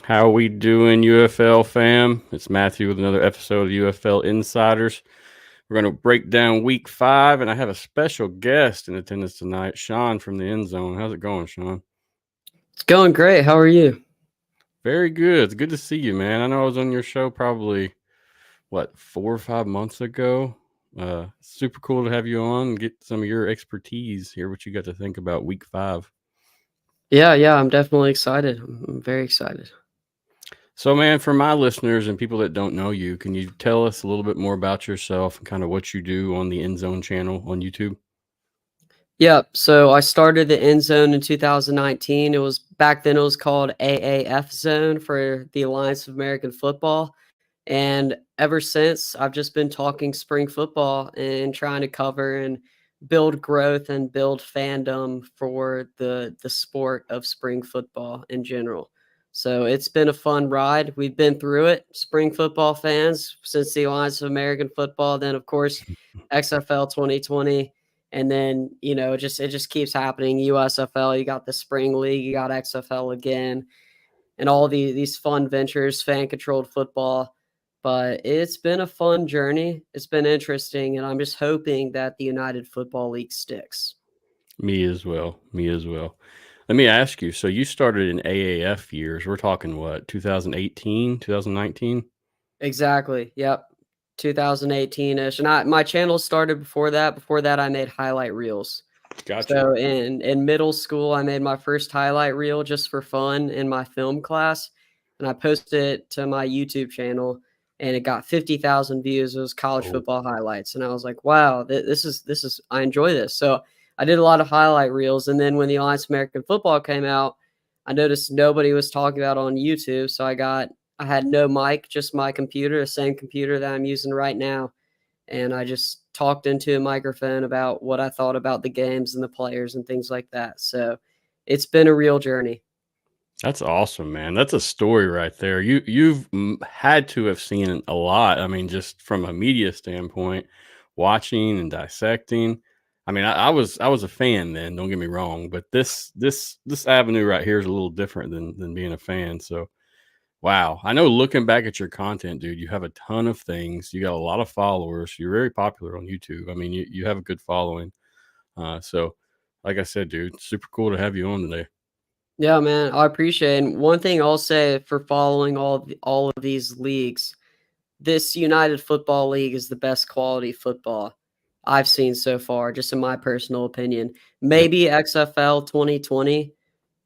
How we doing, UFL fam? It's Matthew with another episode of UFL Insiders. We're going to break down week 5, and I have a special guest in attendance tonight, Sean from the EndZone. How's it going, Sean? It's going great. How are you? Very good. It's good to see you, man. I know I was on your show probably, 4 or 5 months ago. Super cool to have you on and get some of your expertise, hear what you got to think about week 5. Yeah, I'm definitely excited. I'm very excited. So, man, for my listeners and people that don't know you, can you tell us a little bit more about yourself and kind of what you do on the EndZone channel on YouTube? Yeah, so I started the EndZone in 2019. Back then it was called AAF Zone for the Alliance of American Football. And ever since, I've just been talking spring football and trying to cover and build growth and build fandom for the sport of spring football in general. So it's been a fun ride. We've been through it, spring football fans, since the Alliance of American Football, then of course XFL 2020. And then, it just keeps happening. USFL, you got the spring league, you got XFL again, and all these fun ventures, fan controlled football. But it's been a fun journey. It's been interesting, and I'm just hoping that the United Football League sticks. Me as well. Let me ask you. So you started in AAF years. We're talking what, 2018, 2019? Exactly. Yep. 2018-ish. And my channel started before that. Before that, I made highlight reels. Gotcha. So in middle school, I made my first highlight reel just for fun in my film class, and I posted it to my YouTube channel, and it got 50,000 views. It was college football highlights, and I was like, "Wow, this is I enjoy this." So I did a lot of highlight reels, and then when the Alliance of American Football came out, I noticed nobody was talking about it on YouTube, so I had no mic, just my computer, the same computer that I'm using right now. And I just talked into a microphone about what I thought about the games and the players and things like that. So it's been a real journey. That's awesome, man. That's a story right there. You've had to have seen a lot. I mean, just from a media standpoint, watching and dissecting. I mean, I was a fan then. Don't get me wrong, but this avenue right here is a little different than being a fan. So, wow. I know looking back at your content, dude, you have a ton of things. You got a lot of followers. You're very popular on YouTube. I mean, you have a good following. So, like I said, dude, super cool to have you on today. Yeah, man, I appreciate it. And one thing I'll say for following all of these leagues, this United Football League is the best quality football I've seen so far, just in my personal opinion. Maybe XFL 2020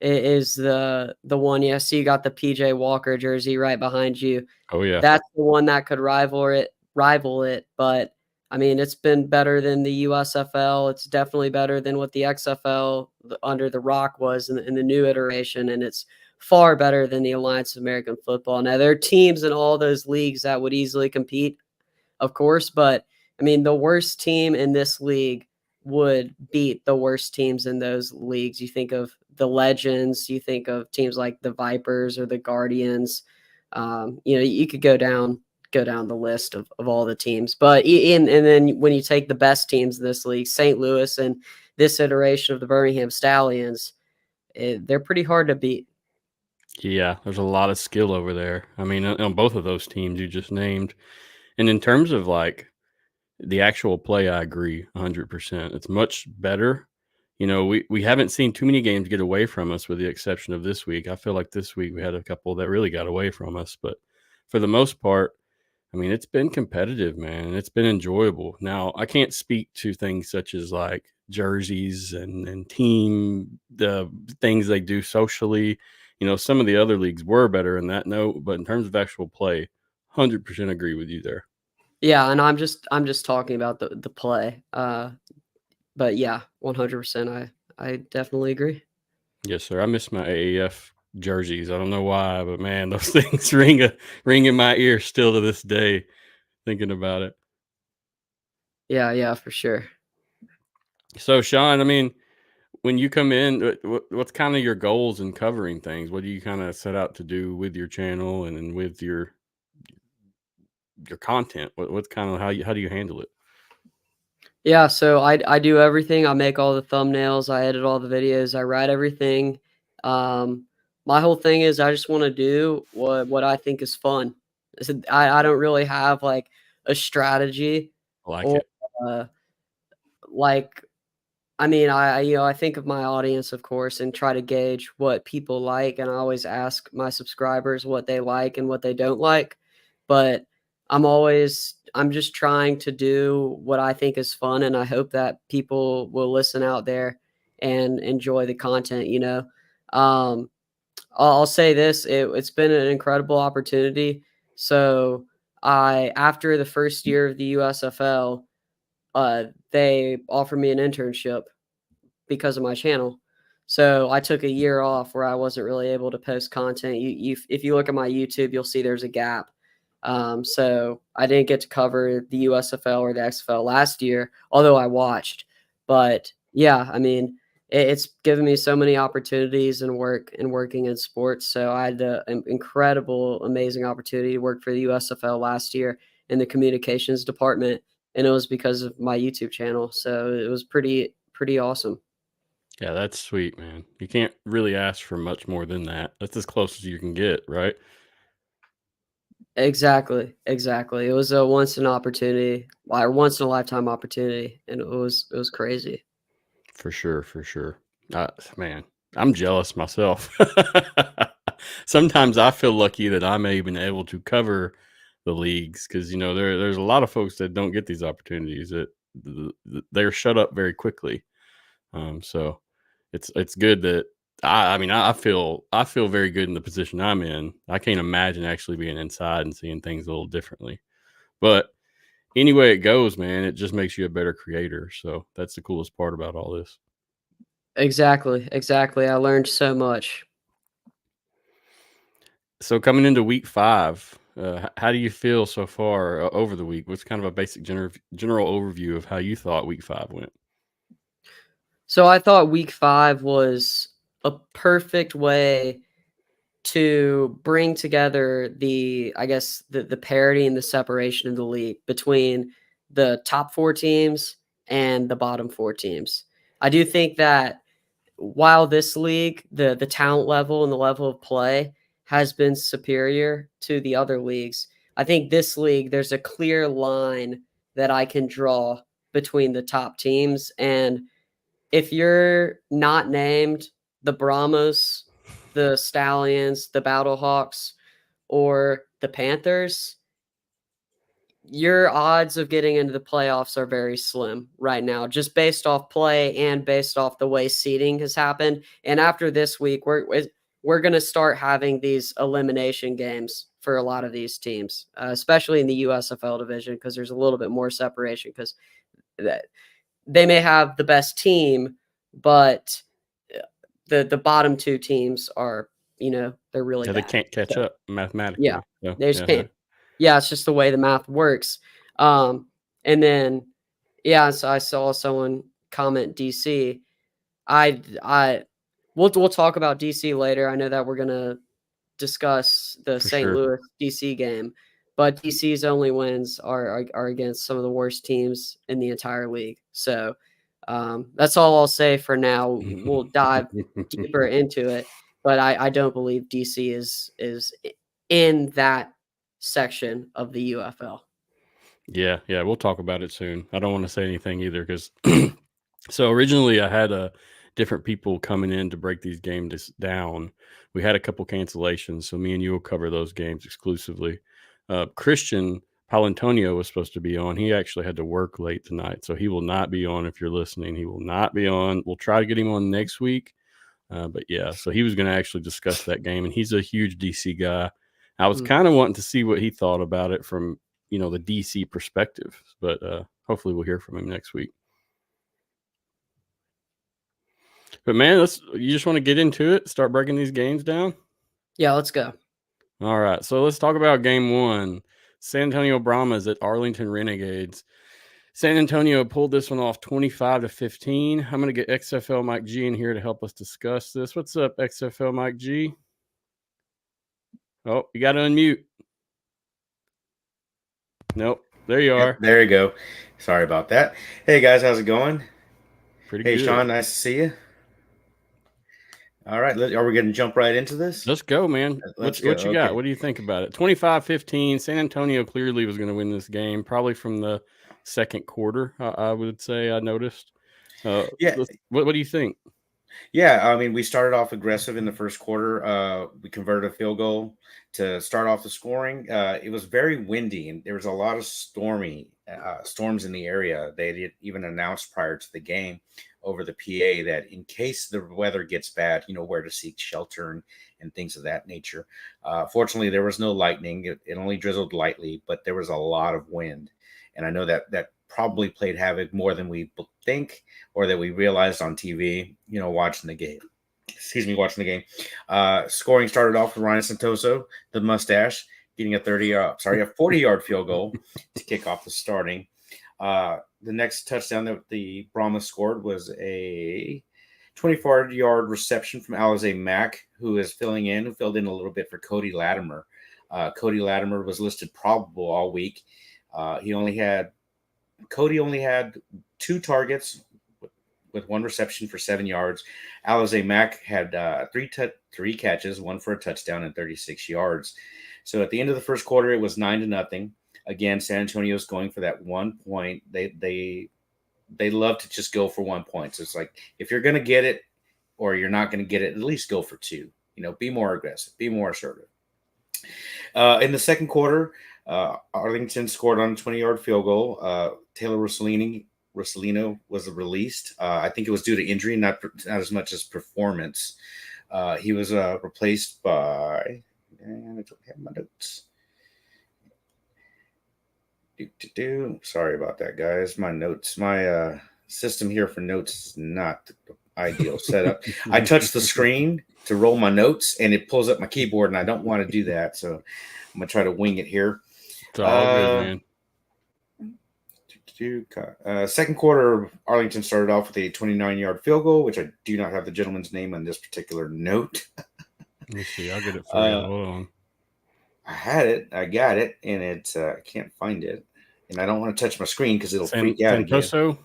is the one. Yeah, so you got the PJ Walker jersey right behind you. Oh yeah. That's the one that could rival it, but I mean, it's been better than the USFL. It's definitely better than what the XFL under the Rock was in the new iteration, and it's far better than the Alliance of American Football. Now, there are teams in all those leagues that would easily compete, of course, but I mean, the worst team in this league would beat the worst teams in those leagues. You think of the Legends, you think of teams like the Vipers or the Guardians. You could go down the list of all the teams. But and then when you take the best teams in this league, St. Louis and this iteration of the Birmingham Stallions, they're pretty hard to beat. Yeah, there's a lot of skill over there. I mean, on both of those teams you just named. And in terms of like the actual play, I agree 100%. It's much better. You know, we haven't seen too many games get away from us with the exception of this week. I feel like this week we had a couple that really got away from us. But for the most part, I mean, it's been competitive, man. It's been enjoyable. Now, I can't speak to things such as like jerseys and team, the things they do socially. You know, some of the other leagues were better in that note, but in terms of actual play, 100% agree with you there. Yeah, and I'm just talking about the play. But yeah, 100%. I definitely agree. Yes, sir. I miss my AAF jerseys. I don't know why, but man, those things ring in my ear still to this day, thinking about it. Yeah, for sure. So, Sean, I mean, when you come in, what's kind of your goals in covering things? What do you kind of set out to do with your channel and with your content? What's kind of how do you handle it? Yeah, so I do everything. I make all the thumbnails, I edit all the videos, I write everything. My my whole thing is I just want to do what I think is fun. I don't really have like a strategy I like or it. like I mean, I think of my audience, of course, and try to gauge what people like, and I always ask my subscribers what they like and what they don't like. But I'm just trying to do what I think is fun, and I hope that people will listen out there and enjoy the content. I'll say this: it's been an incredible opportunity. So after the first year of the USFL, they offered me an internship because of my channel. So I took a year off where I wasn't really able to post content. If you look at my YouTube, you'll see there's a gap. So I didn't get to cover the USFL or the XFL last year, although I watched. But yeah, I mean, it's given me so many opportunities and working in sports. So I had an incredible, amazing opportunity to work for the USFL last year in the communications department, and it was because of my YouTube channel. So it was pretty awesome. Yeah, that's sweet, man. You can't really ask for much more than that. That's as close as you can get, right? Exactly, exactly. It was a once in a lifetime opportunity, and it was crazy. For sure, for sure. Man, I'm jealous myself. Sometimes I feel lucky that I'm even able to cover the leagues because there's a lot of folks that don't get these opportunities that they're shut up very quickly. So it's good that I mean I feel very good in the position I'm in. I can't imagine actually being inside and seeing things a little differently. But any way it goes, man, it just makes you a better creator. So that's the coolest part about all this. Exactly, exactly. I learned so much. So coming into week 5, how do you feel so far over the week? What's kind of a basic general overview of how you thought week 5 went? So I thought week 5 was a perfect way to bring together I guess the parity and the separation of the league between the top 4 teams and the bottom 4 teams. I do think that while this league, the talent level and the level of play has been superior to the other leagues, I think this league, there's a clear line that I can draw between the top teams. And if you're not named the Brahmas, the Stallions, the Battlehawks, or the Panthers, your odds of getting into the playoffs are very slim right now, just based off play and based off the way seeding has happened. And after this week, we're going to start having these elimination games for a lot of these teams, especially in the USFL division, because there's a little bit more separation because they may have the best team, but the bottom 2 teams are, they're really Yeah, they bad. can't catch So, up yeah, mathematically. So, they just can't. Yeah, it's just the way the math works. And then, yeah, so I saw someone comment DC. I we'll talk about DC later. I know that we're gonna discuss the for St. sure. Louis DC game, but DC's only wins are against some of the worst teams in the entire league. So that's all I'll say for now. We'll dive deeper into it, but I don't believe DC is in that section of the UFL. Yeah, we'll talk about it soon. I don't want to say anything either because so originally I had different people coming in to break these games down. We had a couple cancellations, so me and you will cover those games exclusively. Christian Palantonio was supposed to be on. He actually had to work late tonight, so he will not be on. If you're listening, he will not be on. We'll try to get him on next week. But yeah, so he was going to actually discuss that game, and he's a huge DC guy. I was kind of wanting to see what he thought about it from the DC perspective, but hopefully we'll hear from him next week. But man, you just want to get into it, start breaking these games down? Yeah, let's go. All right, so let's talk about game 1. San Antonio Brahmas at Arlington Renegades. San Antonio pulled this one off 25-15. I'm going to get XFLMikeG in here to help us discuss this. What's up, XFLMikeG? Oh, you got to unmute. Nope. There you are. Yep, there you go. Sorry about that. Hey guys, how's it going? Pretty Hey good. Sean, nice to see you. All right. Are we going to jump right into this? Let's go, man. Let's What go. you got? Okay. What do you think about it? 25-15. San Antonio clearly was going to win this game, probably from the second quarter, I would say. I noticed. Yeah. What do you think? Yeah. I mean, we started off aggressive in the first quarter. We converted a field goal to start off the scoring. It was very windy, and there was a lot of storms in the area. They had even announced prior to the game over the PA that in case the weather gets bad, where to seek shelter and things of that nature. Fortunately, there was no lightning. It only drizzled lightly, but there was a lot of wind. And I know that probably played havoc more than we think or that we realized on TV, watching the game. Watching the game. Scoring started off with Ryan Santoso, the mustache, getting a 40-yard field goal to kick off the starting. The next touchdown that the Brahmas scored was a 24-yard reception from Alize Mack, who filled in a little bit for Cody Latimer. Cody Latimer was listed probable all week. Cody only had 2 targets with 1 reception for 7 yards. Alize Mack had 3 catches, 1 for a touchdown and 36 yards. So at the end of the first quarter, it was 9-0. Again, San Antonio's going for that 1 point. They love to just go for 1 point. So it's like, if you're going to get it or you're not going to get it, at least go for 2. Be more aggressive, be more assertive. In the second quarter, Arlington scored on a 20-yard field goal. Taylor Rossellino was released. I think it was due to injury, not as much as performance. He was replaced by, and I don't have my notes. Sorry about that, guys. My system here for notes is not the ideal setup. I touched the screen to roll my notes, and it pulls up my keyboard, and I don't want to do that, so I'm gonna try to wing it here. It's all good, man. Second quarter, Arlington started off with a 29-yard field goal, which I do not have the gentleman's name on this particular note. Let me see. I'll get it for you. Hold on. I had it. I got it, and I can't find it. And I don't want to touch my screen because it'll freak out again. Santoso?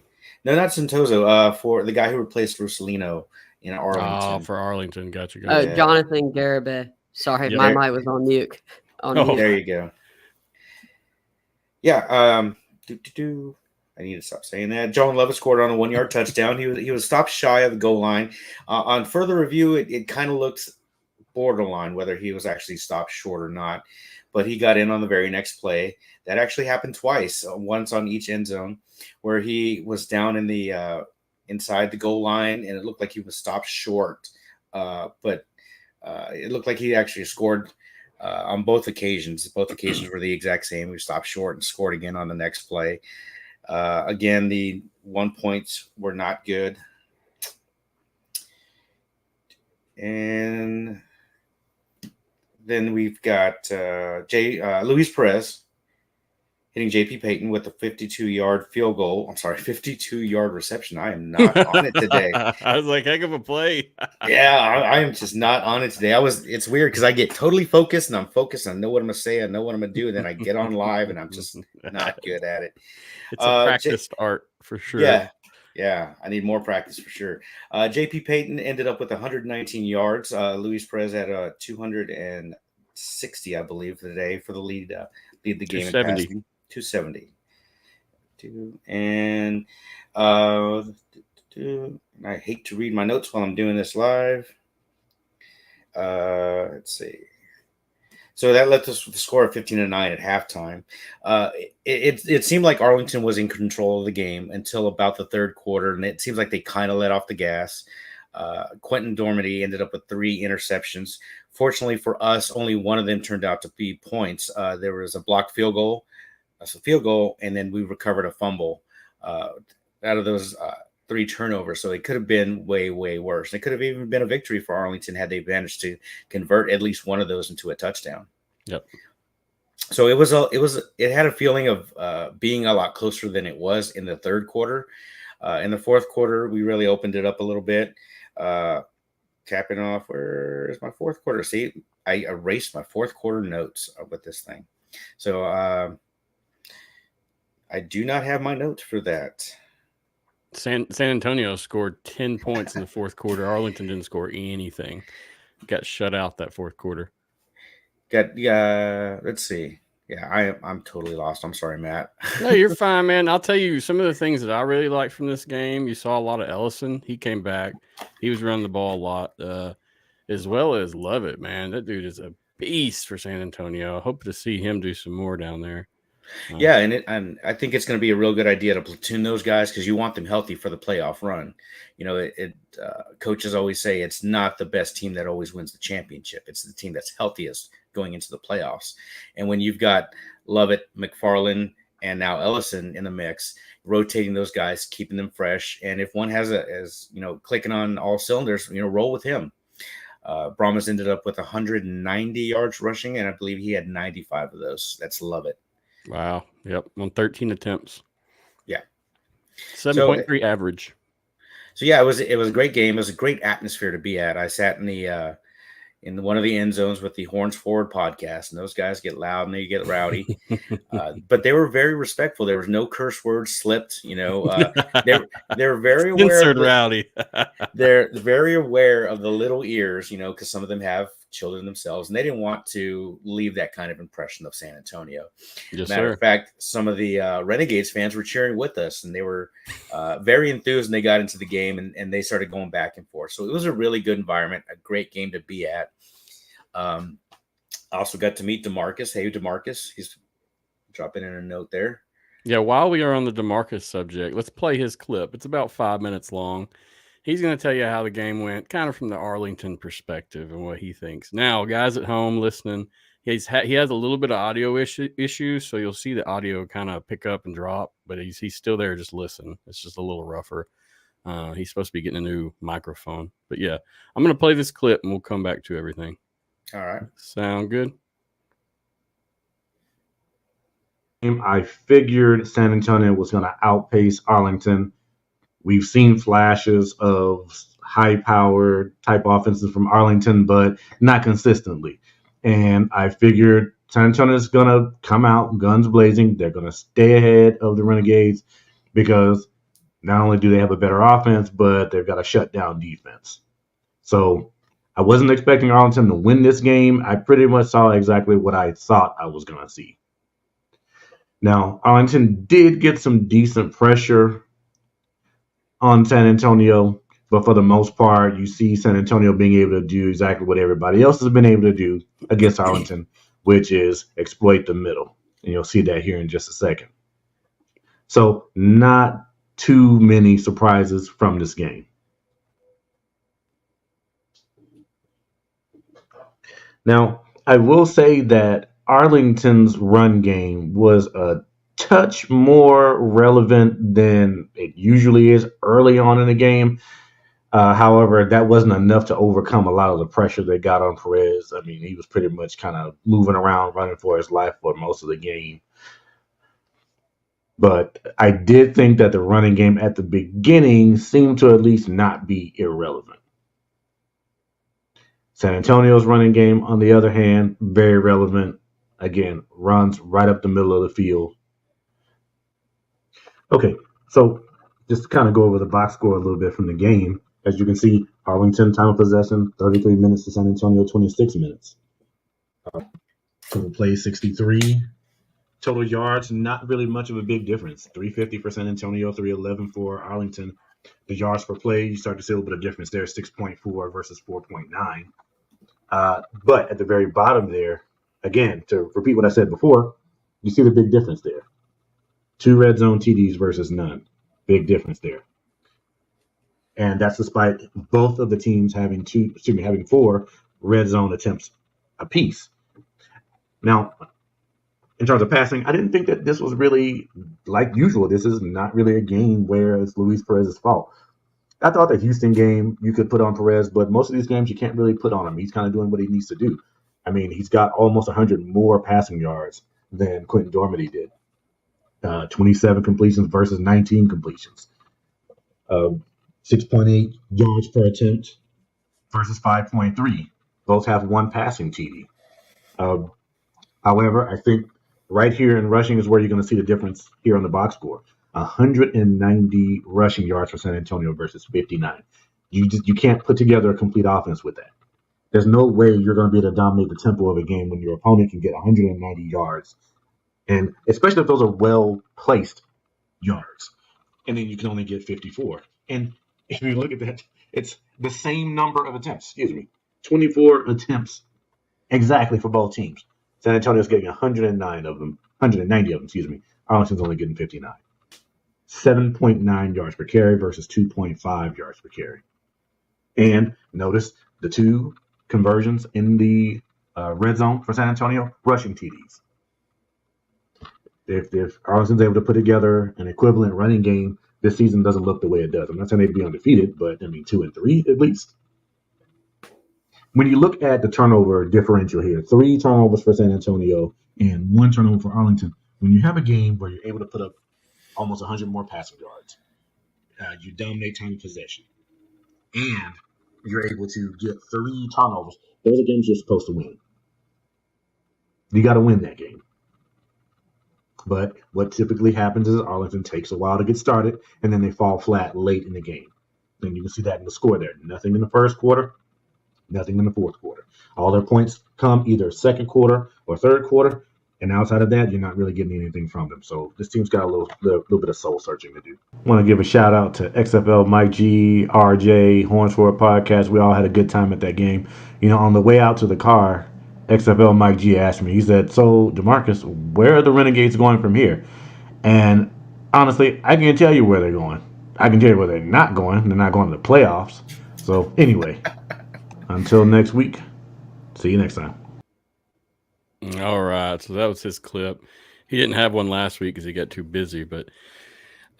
No, not Santoso. For the guy who replaced Rossellino in Arlington. Oh, for Arlington. Gotcha. Jonathan Garibay. Sorry, my mic was on mute. There you go. Yeah. I need to stop saying that. John Levis scored on a 1-yard touchdown. He was stopped shy of the goal line. On further review, it kind of looks borderline whether he was actually stopped short or not. But he got in on the very next play. That actually happened twice, once on each end zone, where he was down in the inside the goal line, and it looked like he was stopped short. But it looked like he actually scored on both occasions. Both occasions were the exact same. We stopped short and scored again on the next play. Again, the 1 points were not good. And then we've got Luis Perez hitting J.P. Payton with a 52-yard field goal. I'm sorry, 52-yard reception. I am not on it today. I was like, heck of a play. Yeah, I am just not on it today. It's weird because I get totally focused, and I'm focused. I know what I'm going to say. I know what I'm going to do. And then I get on live, and I'm just not good at it. It's a practiced art for sure. Yeah. I need more practice for sure. J.P. Payton ended up with 119 yards. Luis Perez had 260, I believe, today for the lead the game in passing. 270. And I hate to read my notes while I'm doing this live. Let's see. So that left us with a score of 15-9 at halftime. It seemed like Arlington was in control of the game until about the third quarter, and it seems like they kind of let off the gas. Quentin Dormady ended up with 3 interceptions. Fortunately for us, only one of them turned out to be points. There was a blocked field goal, and then we recovered a fumble out of those 3 turnovers. So it could have been way, way worse. It could have even been a victory for Arlington had they managed to convert at least one of those into a touchdown. Yep. So it had a feeling of being a lot closer than it was in the third quarter. In the fourth quarter, we really opened it up a little bit. Capping off, where's my fourth quarter? See, I erased my fourth quarter notes with this thing. So I do not have my notes for that. San Antonio scored 10 points in the fourth quarter. Arlington didn't score anything. Got shut out that fourth quarter. Let's see. Yeah, I'm totally lost. I'm sorry, Matt. No, you're fine, man. I'll tell you some of the things that I really liked from this game. You saw a lot of Ellison. He came back. He was running the ball a lot, as well as Lovett, man. That dude is a beast for San Antonio. I hope to see him do some more down there. Yeah, and I think it's going to be a real good idea to platoon those guys because you want them healthy for the playoff run. You know, coaches always say it's not the best team that always wins the championship. It's the team that's healthiest going into the playoffs. And when you've got Lovett, McFarland, and now Ellison in the mix, rotating those guys, keeping them fresh. And if one has clicking on all cylinders, roll with him. Brahmas ended up with 190 yards rushing, and I believe he had 95 of those. That's Lovett. Wow. Yep. On 13 attempts. Yeah. 7.3 average. So yeah, it was a great game. It was a great atmosphere to be at. I sat in one of the end zones with the Horns Forward podcast, and those guys get loud and they get rowdy. But they were very respectful. There was no curse words slipped. They're very aware. Rowdy. They're very aware of the little ears, because some of them have children themselves, and they didn't want to leave that kind of impression of San Antonio. Yes, Matter sir. of fact, some of the Renegades fans were cheering with us, and they were very enthused, and they got into the game, and they started going back and forth. So it was a really good environment, a great game to be at. I also got to meet DeMarcus. Hey, DeMarcus. He's dropping in a note there. Yeah, while we are on the DeMarcus subject, let's play his clip. It's about 5 minutes long. He's going to tell you how the game went, kind of from the Arlington perspective and what he thinks. Now, guys at home listening, he has a little bit of audio issues, so you'll see the audio kind of pick up and drop, but he's still there. Just listen. It's just a little rougher. He's supposed to be getting a new microphone. But, yeah, I'm going to play this clip, and we'll come back to everything. All right. Sound good? I figured San Antonio was going to outpace Arlington. We've seen flashes of high-powered type offenses from Arlington, but not consistently. And I figured San Antonio is going to come out guns blazing. They're going to stay ahead of the Renegades because not only do they have a better offense, but they've got a shutdown defense. So I wasn't expecting Arlington to win this game. I pretty much saw exactly what I thought I was going to see. Now, Arlington did get some decent pressure on San Antonio, but for the most part, you see San Antonio being able to do exactly what everybody else has been able to do against Arlington, which is exploit the middle. And you'll see that here in just a second. So not too many surprises from this game. Now, I will say that Arlington's run game was a touch more relevant than it usually is early on in the game. However, that wasn't enough to overcome a lot of the pressure they got on Perez. I mean, he was pretty much kind of moving around, running for his life for most of the game. But I did think that the running game at the beginning seemed to at least not be irrelevant. San Antonio's running game, on the other hand, very relevant. Again, runs right up the middle of the field. Okay, so just to kind of go over the box score a little bit from the game. As you can see, Arlington time of possession, 33 minutes to San Antonio, 26 minutes. Total plays, 63. Total yards, not really much of a big difference. 350 for San Antonio, 311 for Arlington. The yards per play, you start to see a little bit of difference there, 6.4 versus 4.9. But at the very bottom there, again, to repeat what I said before, you see the big difference there. 2 red zone TDs versus none. Big difference there. And that's despite both of the teams having 4 red zone attempts apiece. Now, in terms of passing, I didn't think that this was really like usual. This is not really a game where it's Luis Perez's fault. I thought the Houston game you could put on Perez, but most of these games you can't really put on him. He's kind of doing what he needs to do. I mean, he's got almost 100 more passing yards than Quentin Dormady did. 27 completions versus 19 completions. 6.8 yards per attempt versus 5.3. Both have 1 passing TD. However, I think right here in rushing is where you're going to see the difference here on the box score. 190 rushing yards for San Antonio versus 59. You can't put together a complete offense with that. There's no way you're going to be able to dominate the tempo of a game when your opponent can get 190 yards, and especially if those are well-placed yards, and then you can only get 54. And if you look at that, it's the same number of attempts. 24 attempts exactly for both teams. San Antonio's getting 190 of them. Arlington's only getting 59. 7.9 yards per carry versus 2.5 yards per carry. And notice the two conversions in the red zone for San Antonio, rushing TDs. If Arlington's able to put together an equivalent running game, this season doesn't look the way it does. I'm not saying they'd be undefeated, but 2-3 at least. When you look at the turnover differential here, 3 turnovers for San Antonio and 1 turnover for Arlington. When you have a game where you're able to put up almost 100 more passing yards, you dominate time of possession, and you're able to get 3 turnovers, those are games you're supposed to win. You got to win that game. But what typically happens is Arlington takes a while to get started, and then they fall flat late in the game. And you can see that in the score there. Nothing in the first quarter, nothing in the fourth quarter. All their points come either second quarter or third quarter, and outside of that, you're not really getting anything from them. So this team's got a little bit of soul searching to do. I want to give a shout out to XFLMikeG, RJ, Hornsford Podcast. We all had a good time at that game. On the way out to the car, XFLMikeG asked me, he said, "So, DeMarcus, where are the Renegades going from here?" And honestly, I can't tell you where they're going. I can tell you where they're not going. They're not going to the playoffs. So anyway, until next week, see you next time. All right, so that was his clip. He didn't have one last week because he got too busy, but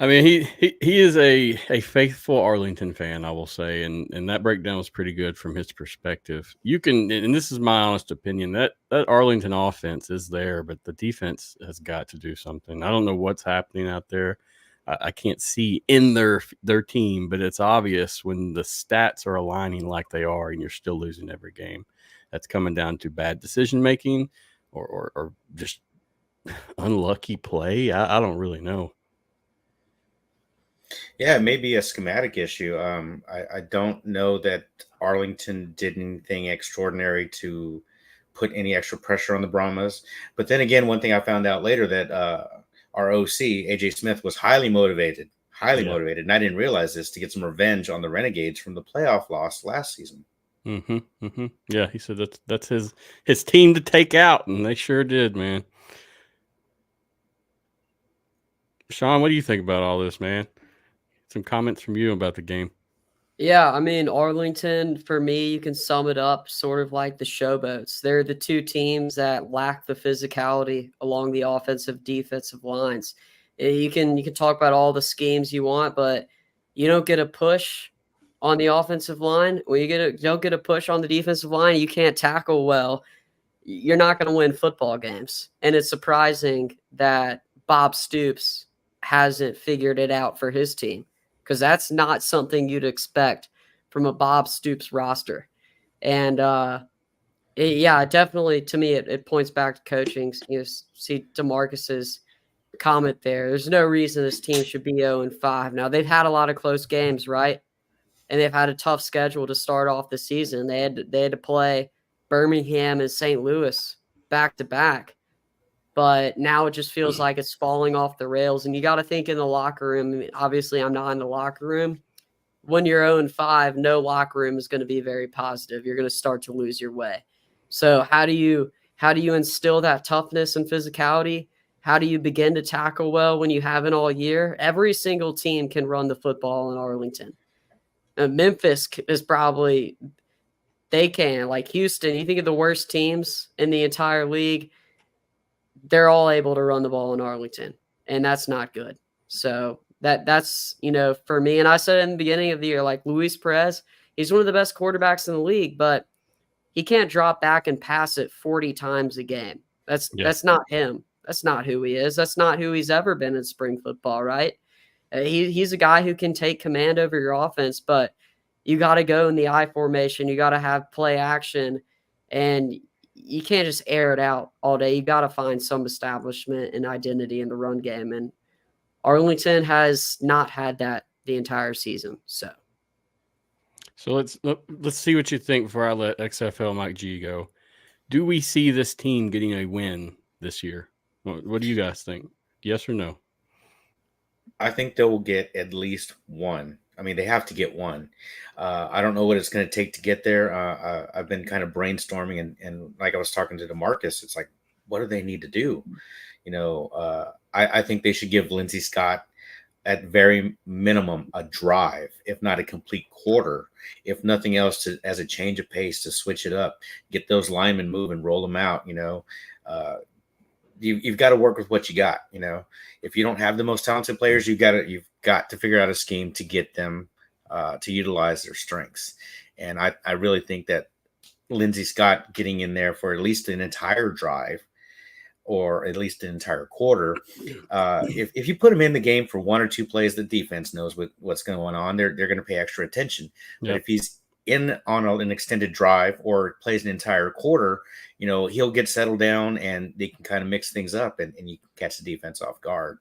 he is a faithful Arlington fan, I will say, and that breakdown was pretty good from his perspective. You can, and this is my honest opinion, that Arlington offense is there, but the defense has got to do something. I don't know what's happening out there. I can't see in their team, but it's obvious when the stats are aligning like they are, and you're still losing every game. That's coming down to bad decision making or just unlucky play. I don't really know. Yeah, it may be a schematic issue. I don't know that Arlington did anything extraordinary to put any extra pressure on the Brahmas. But then again, one thing I found out later that our OC, AJ Smith, was highly motivated, and I didn't realize this, to get some revenge on the Renegades from the playoff loss last season. Yeah, he said that's his team to take out, and they sure did, man. Sean, what do you think about all this, man? Some comments from you about the game. Yeah, Arlington, for me, you can sum it up sort of like the Showboats. They're the two teams that lack the physicality along the offensive, defensive lines. You can talk about all the schemes you want, but you don't get a push on the offensive line. When you don't get a push on the defensive line, you can't tackle well. You're not going to win football games. And it's surprising that Bob Stoops hasn't figured it out for his team, because that's not something you'd expect from a Bob Stoops roster. And definitely, to me, it points back to coaching. See DeMarcus's comment there. There's no reason this team should be 0-5. Now, they've had a lot of close games, right? And they've had a tough schedule to start off the season. They had to play Birmingham and St. Louis back to back. But now it just feels like it's falling off the rails. And you got to think in the locker room. Obviously, I'm not in the locker room. When you're 0-5, no locker room is going to be very positive. You're going to start to lose your way. So how do you instill that toughness and physicality? How do you begin to tackle well when you haven't all year? Every single team can run the football in Arlington. Memphis is probably – they can. Like Houston, you think of the worst teams in the entire league, they're all able to run the ball in Arlington, and that's not good. So that's, for me, and I said in the beginning of the year, like Luis Perez, he's one of the best quarterbacks in the league, but he can't drop back and pass it 40 times a game. That's not him. That's not who he is. That's not who he's ever been in spring football, right? He's a guy who can take command over your offense, but you got to go in the I formation. You got to have play action, and you can't just air it out all day. You got to find some establishment and identity in the run game. And Arlington has not had that the entire season. So let's see what you think before I let XFLMikeG go. Do we see this team getting a win this year? What do you guys think? Yes or no? I think they will get at least one. I mean, they have to get one. I don't know what it's going to take to get there. I've been kind of brainstorming, and like I was talking to DeMarcus, it's like, what do they need to do? I think they should give Lindsey Scott, at very minimum, a drive, if not a complete quarter, if nothing else, as a change of pace to switch it up, get those linemen moving, roll them out. You've got to work with what you got. If you don't have the most talented players, you've got to figure out a scheme to get them to utilize their strengths. And I really think that Lindsey Scott getting in there for at least an entire drive, or at least an entire quarter, if you put him in the game for one or two plays, the defense knows what's going on. They're going to pay extra attention. But if he's in on an extended drive or plays an entire quarter, he'll get settled down and they can kind of mix things up and you can catch the defense off guard.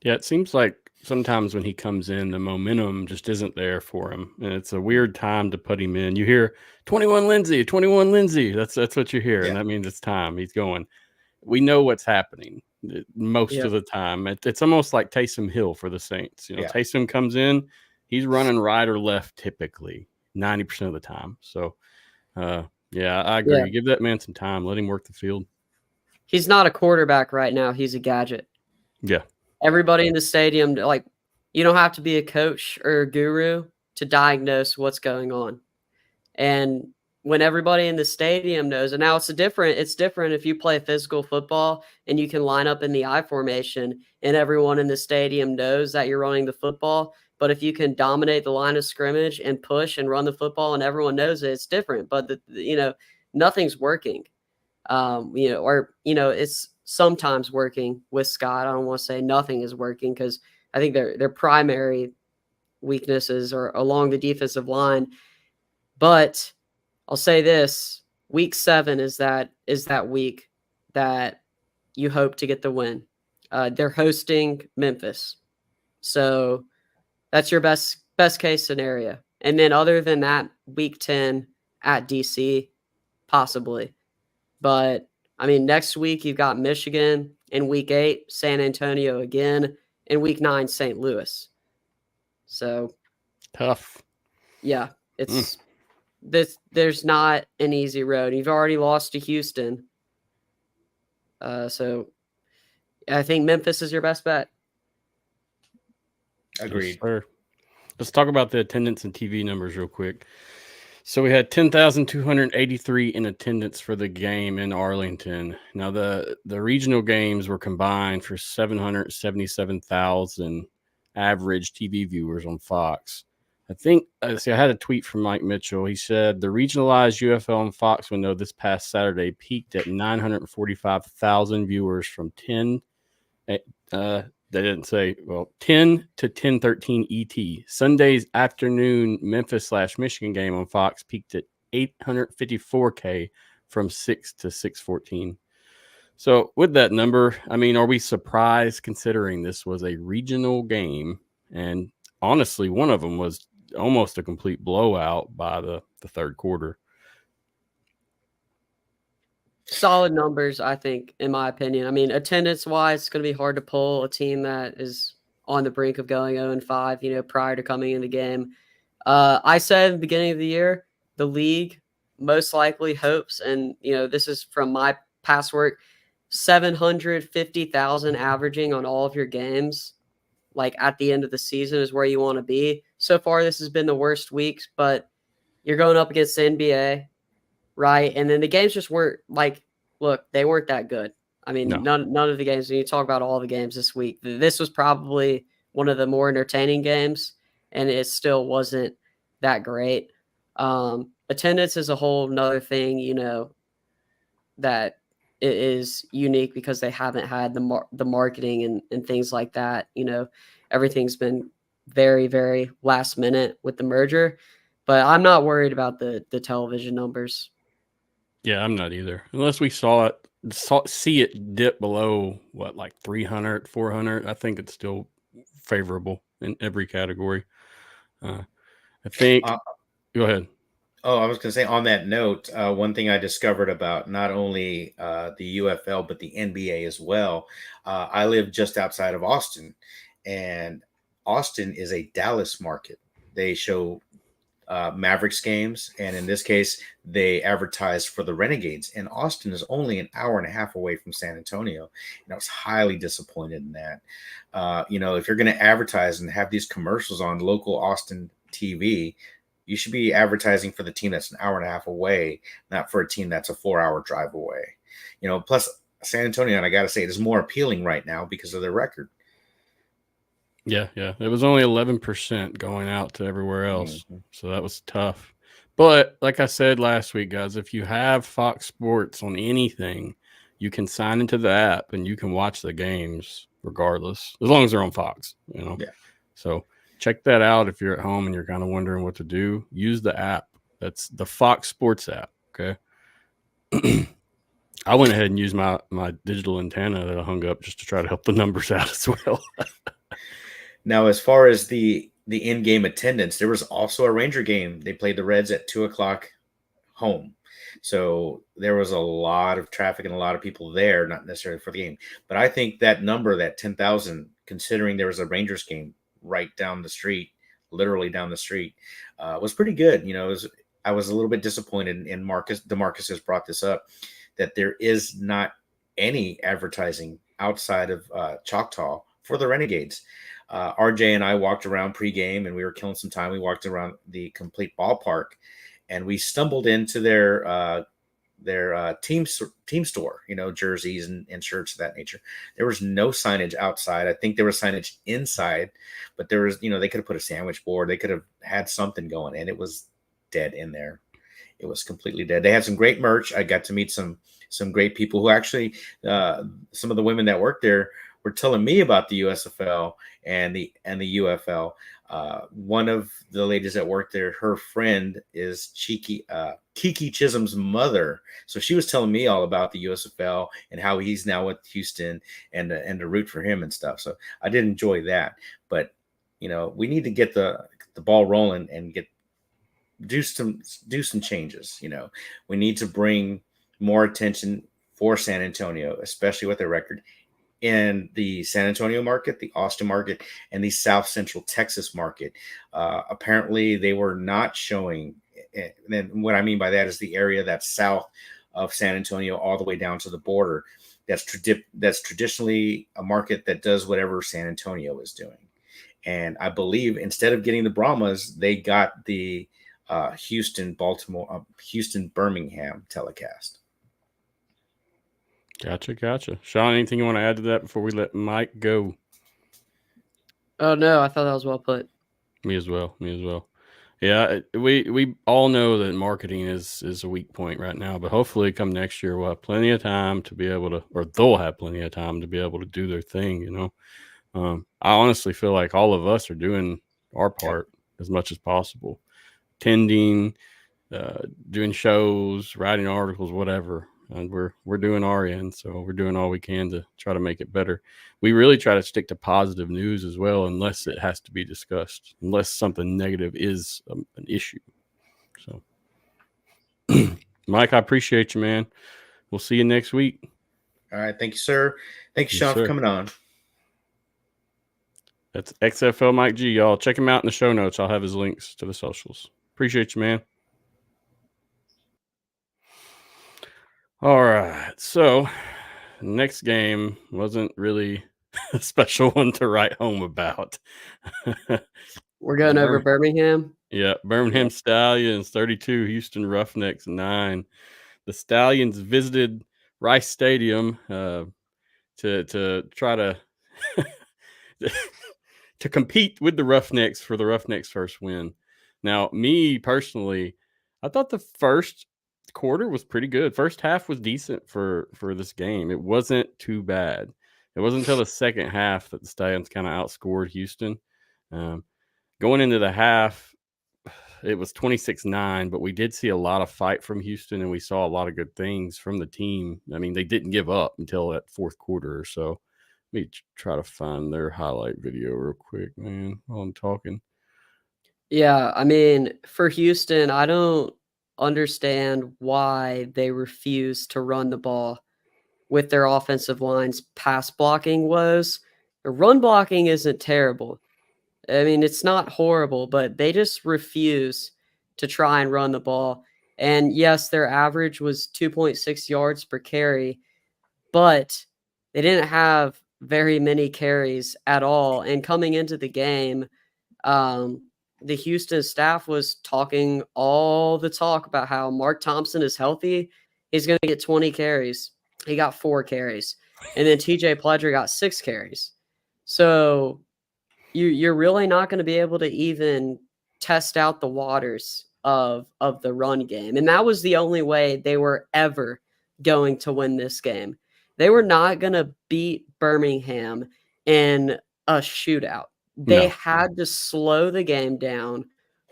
Yeah, it seems like sometimes when he comes in, the momentum just isn't there for him. And it's a weird time to put him in. You hear 21 Lindsey. That's what you hear. Yeah. And that means it's time. He's going. We know what's happening most of the time. It's almost like Taysom Hill for the Saints. Taysom comes in, he's running right or left typically 90% of the time. So, I agree. Yeah. Give that man some time. Let him work the field. He's not a quarterback right now. He's a gadget. Yeah. Everybody in the stadium, you don't have to be a coach or a guru to diagnose what's going on. And when everybody in the stadium knows, and now it's different if you play physical football and you can line up in the I formation and everyone in the stadium knows that you're running the football. But if you can dominate the line of scrimmage and push and run the football and everyone knows it, it's different. But nothing's working. It's sometimes working with Scott. I don't want to say nothing is working because I think their primary weaknesses are along the defensive line. But I'll say this: week 7 is that week that you hope to get the win. They're hosting Memphis, so that's your best case scenario. And then other than that, week 10 at DC, possibly. But I mean, next week you've got Michigan. In week 8, San Antonio again. In week 9, St. Louis. So tough. Yeah, it's. There's not an easy road. You've already lost to Houston. So I think Memphis is your best bet. Agreed. Yes, let's talk about the attendance and TV numbers real quick. So we had 10,283 in attendance for the game in Arlington. Now the regional games were combined for 777,000 average TV viewers on Fox. I think, I had a tweet from Mike Mitchell. He said the regionalized UFL and Fox window this past Saturday peaked at 945,000 viewers from 10 to 10:13 ET. Sunday's afternoon Memphis/Michigan game on Fox peaked at 854K from 6 to 6:14. So with that number, I mean, are we surprised considering this was a regional game? And honestly, one of them was almost a complete blowout by the third quarter. Solid numbers, I think, in my opinion. I mean, attendance-wise, it's going to be hard to pull a team that is on the brink of going 0-5, prior to coming in the game. I said at the beginning of the year, the league most likely hopes, and, this is from my past work, 750,000 averaging on all of your games, at the end of the season is where you want to be. So far, this has been the worst weeks, but you're going up against the NBA, right? And then the games just weren't they weren't that good. I mean, none of the games, when you talk about all the games this week, this was probably one of the more entertaining games, and it still wasn't that great. Attendance is a whole nother thing, that it is unique because they haven't had the marketing and things like that. Everything's been very, very last minute with the merger, but I'm not worried about the television numbers. Yeah, I'm not either. Unless we saw it see it dip below what, like 300, 400. I think it's still favorable in every category. I think. Go ahead. Oh, I was going to say on that note, one thing I discovered about not only the UFL, but the NBA as well. I live just outside of Austin, and Austin is a Dallas market. They show Mavericks games, and in this case, they advertise for the Renegades. And Austin is only an hour and a half away from San Antonio, and I was highly disappointed in that. If you're going to advertise and have these commercials on local Austin TV, you should be advertising for the team that's an hour and a half away, not for a team that's a 4-hour drive away. Plus San Antonio, and I got to say, it is more appealing right now because of their record. Yeah. It was only 11% going out to everywhere else. Mm-hmm. So that was tough. But like I said last week, guys, if you have Fox Sports on anything, you can sign into the app and you can watch the games regardless, as long as they're on Fox, Yeah. So check that out if you're at home and you're kind of wondering what to do. Use the app. That's the Fox Sports app, okay? I went ahead and used my digital antenna that I hung up just to try to help the numbers out as well. Now, as far as the in-game attendance, there was also a Ranger game. They played the Reds at 2:00 home. So there was a lot of traffic and a lot of people there, not necessarily for the game. But I think that number, that 10,000, considering there was a Rangers game right down the street, literally down the street, was pretty good. I was a little bit disappointed, and DeMarcus has brought this up, that there is not any advertising outside of Choctaw for the Renegades. RJ and I walked around pregame, and we were killing some time. We walked around the complete ballpark, and we stumbled into their team store, jerseys and shirts of that nature. There was no signage outside. I think there was signage inside, but there was, they could have put a sandwich board. They could have had something going, and it was dead in there. It was completely dead. They had some great merch. I got to meet some great people who actually, some of the women that worked there were telling me about the USFL and the UFL. One of the ladies that worked there, her friend is Kiki Chisholm's mother. So she was telling me all about the USFL and how he's now with Houston and to root for him and stuff. So I did enjoy that. But, we need to get the ball rolling and do some changes. We need to bring more attention for San Antonio, especially with their record, in the San Antonio market, the Austin market, and the South Central Texas market. Apparently they were not showing. And what I mean by that is the area that's south of San Antonio all the way down to the border. That's traditionally a market that does whatever San Antonio is doing. And I believe instead of getting the Brahmas, they got the Houston Birmingham telecast. Gotcha. Sean, anything you want to add to that before we let Mike go? Oh, no, I thought that was well put. Me as well. Yeah, we all know that marketing is a weak point right now, but hopefully come next year we'll have plenty of time to be able to, or they'll have plenty of time to be able to do their thing, I honestly feel like all of us are doing our part as much as possible. Attending, doing shows, writing articles, whatever. And we're doing our end, so we're doing all we can to try to make it better. We really try to stick to positive news as well, unless it has to be discussed, unless something negative is an issue. So, Mike, I appreciate you, man. We'll see you next week. All right, thank you, sir. Thank you, Sean, for coming on. That's XFLMikeG, y'all. Check him out in the show notes. I'll have his links to the socials. Appreciate you, man. All right, so next game wasn't really a special one to write home about. We're going over Birmingham. Yeah, Birmingham Stallions 32, Houston Roughnecks 9. The Stallions visited Rice Stadium to try to to compete with the Roughnecks for the Roughnecks' first win. Now, me personally, I thought the first quarter was pretty good. First half was decent for this game. It wasn't too bad. It wasn't until the second half that the Stallions kind of outscored Houston. Going into the half, it was 26-9, but we did see a lot of fight from Houston, and we saw a lot of good things from the team. I mean, they didn't give up until that fourth quarter or so. Let me try to find their highlight video real quick, man, while I'm talking. Yeah, I mean, for Houston, I don't understand why they refuse to run the ball with their offensive line's pass blocking woes. The run blocking isn't terrible. I mean, it's not horrible, but they just refuse to try and run the ball. And yes, their average was 2.6 yards per carry, but they didn't have very many carries at all. And coming into the game, the Houston staff was talking all the talk about how Mark Thompson is healthy. He's going to get 20 carries. He got 4 carries. And then TJ Pledger got 6 carries. So you're really not going to be able to even test out the waters of the run game. And that was the only way they were ever going to win this game. They were not going to beat Birmingham in a shootout. They had to slow the game down,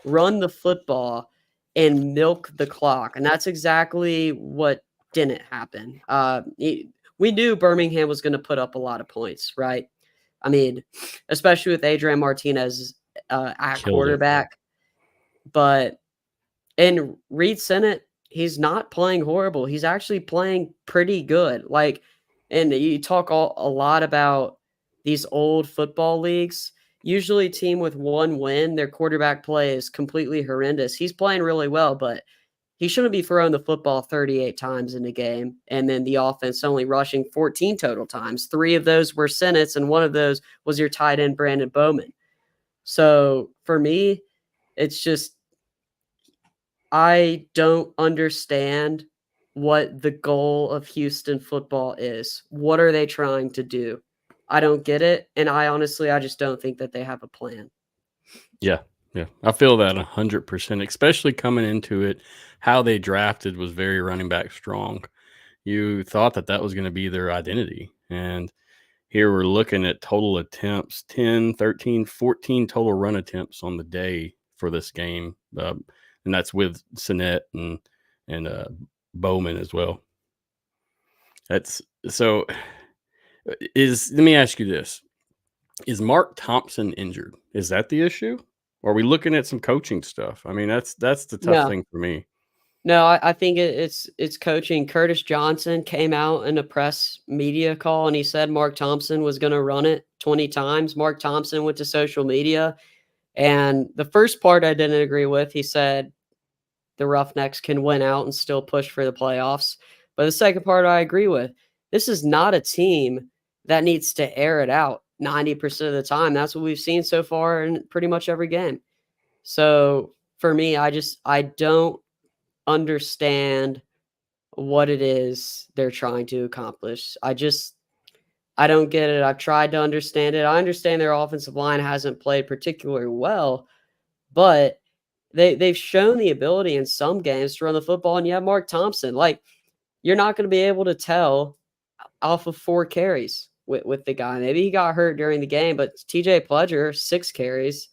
run the football, and milk the clock. And that's exactly what didn't happen. We knew Birmingham was going to put up a lot of points, right? I mean, especially with Adrian Martinez at quarterback. And Reed Sennett, he's not playing horrible. He's actually playing pretty good. And you talk a lot about these old football leagues. Usually a team with 1 win, their quarterback play is completely horrendous. He's playing really well, but he shouldn't be throwing the football 38 times in a game. And then the offense only rushing 14 total times. 3 of those were Sennett's, and 1 of those was your tight end, Brandon Bowman. So for me, it's just, I don't understand what the goal of Houston football is. What are they trying to do? I don't get it. And I just don't think that they have a plan. Yeah. I feel that 100%, especially coming into it. How they drafted was very running back strong. You thought that was going to be their identity. And here we're looking at total attempts, 10, 13, 14 total run attempts on the day for this game. And that's with Sennett and Bowman as well. Let me ask you this. Is Mark Thompson injured? Is that the issue? Or are we looking at some coaching stuff? I mean, that's the tough thing for me. No, I think it's coaching. Curtis Johnson came out in a press media call and he said Mark Thompson was going to run it 20 times. Mark Thompson went to social media, and the first part I didn't agree with. He said the Roughnecks can win out and still push for the playoffs. But the second part I agree with. This is not a team that needs to air it out 90% of the time. That's what we've seen so far in pretty much every game. So for me, I don't understand what it is they're trying to accomplish. I don't get it. I've tried to understand it. I understand their offensive line hasn't played particularly well, but they've shown the ability in some games to run the football. And you have Mark Thompson. You're not going to be able to tell off of 4 carries with the guy. Maybe he got hurt during the game, but TJ Pledger, 6 carries.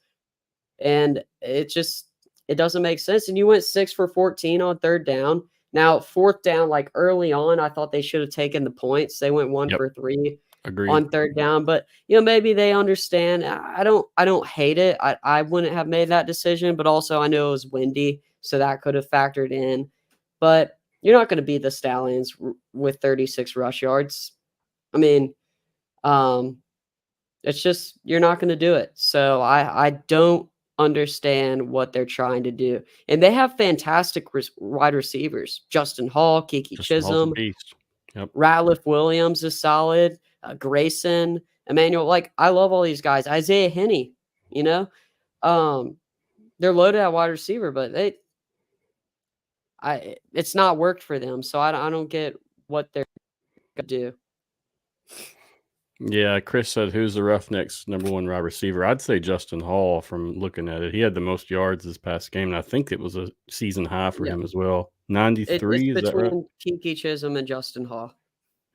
And it doesn't make sense. And you went 6 for 14 on 3rd down. Now, 4th down, early on, I thought they should have taken the points. They went 1 for 3 on 3rd down. But, maybe they understand. I don't hate it. I wouldn't have made that decision, but also I know it was windy, so that could have factored in. But you're not going to beat the Stallions with 36 rush yards. I mean, it's just, you're not going to do it. So I don't understand what they're trying to do. And they have fantastic wide receivers. Justin Hall, Kiki Chisholm, Ratliff Williams is solid. Grayson, Emmanuel, I love all these guys. Isaiah Henney, they're loaded at wide receiver, but it's not worked for them. So I don't get what they're going to do. Yeah, Chris said, who's the Roughnecks' number 1 wide receiver? I'd say Justin Hall from looking at it. He had the most yards this past game, and I think it was a season high for him as well. 93, is that right? Between Kiki Chisholm and Justin Hall.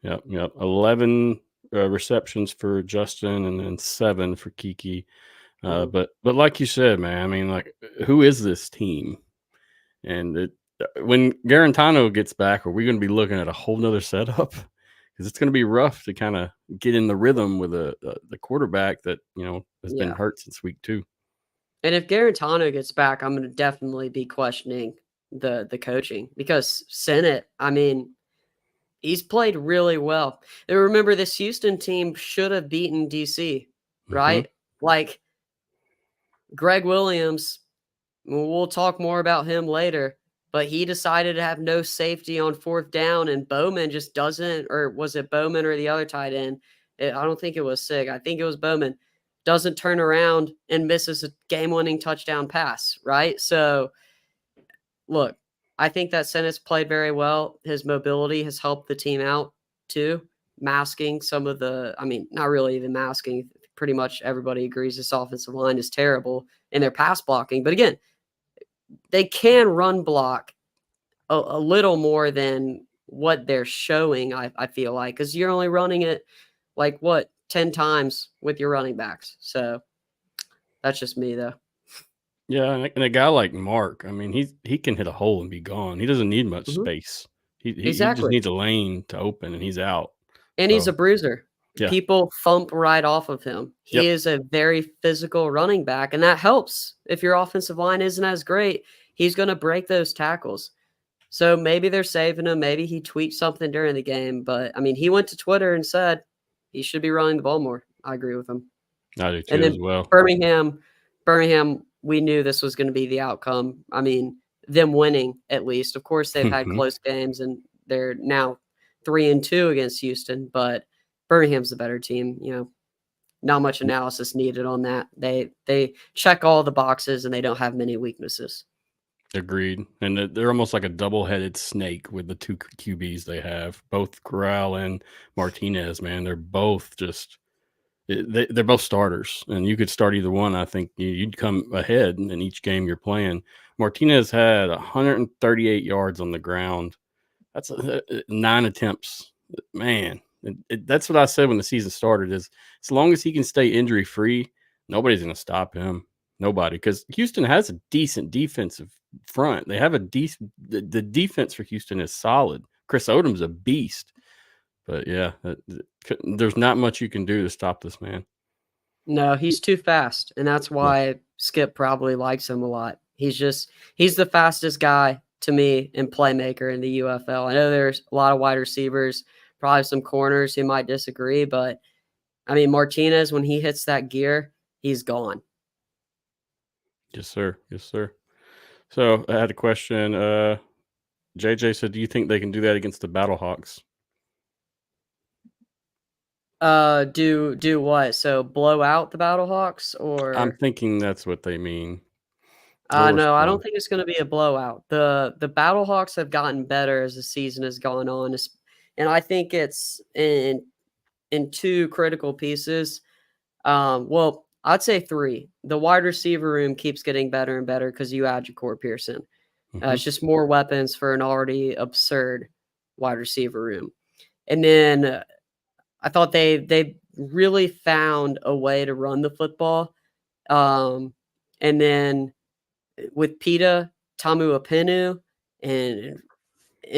Yep. 11 receptions for Justin and then 7 for Kiki. But like you said, man, I mean, like, who is this team? And when Garantano gets back, are we going to be looking at a whole nother setup? Because it's going to be rough to kind of get in the rhythm with the quarterback that has been hurt since week 2. And if Garantano gets back, I'm going to definitely be questioning the coaching, because Sennett, I mean, he's played really well. And remember, this Houston team should have beaten DC, right? Like, Greg Williams, we'll talk more about him later, but he decided to have no safety on 4th down, and Bowman just doesn't, or was it Bowman or the other tight end? I don't think it was Sig. I think it was Bowman. Doesn't turn around and misses a game-winning touchdown pass, right? So, look, I think that Sennett's played very well. His mobility has helped the team out too, masking some of not really even masking. Pretty much everybody agrees this offensive line is terrible in their pass blocking. But again, they can run block a little more than what they're showing, I feel like, because you're only running it 10 times with your running backs. So that's just me, though. Yeah, and a guy like Mark, I mean, he can hit a hole and be gone. He doesn't need much space. He just needs a lane to open, and he's out. And he's a bruiser. Yeah. People thump right off of him. He is a very physical running back, and that helps. If your offensive line isn't as great, he's going to break those tackles. So maybe they're saving him. Maybe he tweets something during the game. But, I mean, he went to Twitter and said he should be running the ball more. I agree with him. I do too, as well. Birmingham, we knew this was going to be the outcome. I mean, them winning at least. Of course, they've had close games, and they're now 3-2 against Houston. But Birmingham's the better team. Not much analysis needed on that. They check all the boxes, and they don't have many weaknesses. Agreed. And they're almost like a double-headed snake with the 2 QBs they have, both Corral and Martinez. Man, they're both just. They're both starters, and you could start either one. I think you'd come ahead in each game you're playing. Martinez had 138 yards on the ground. That's 9 attempts. Man, that's what I said when the season started, is as long as he can stay injury-free, nobody's going to stop him. Nobody, because Houston has a decent defensive front. They have the defense for Houston is solid. Chris Odom's a beast. But, yeah, there's not much you can do to stop this man. No, he's too fast, and that's why Skip probably likes him a lot. He's the fastest guy to me in playmaker in the UFL. I know there's a lot of wide receivers, probably some corners who might disagree, but, I mean, Martinez, when he hits that gear, he's gone. Yes, sir. Yes, sir. So, I had a question. JJ said, do you think they can do that against the Battlehawks? Do what? So blow out the Battlehawks, or I'm thinking that's what they mean. No, I don't think it's going to be a blowout. The Battlehawks have gotten better as the season has gone on, and I think it's in 2 critical pieces. Well, I'd say 3. The wide receiver room keeps getting better and better because you add Ja'Cory Pearson. It's just more weapons for an already absurd wide receiver room, and then. I thought they really found a way to run the football. And then with Pita, Tamu Apenu, and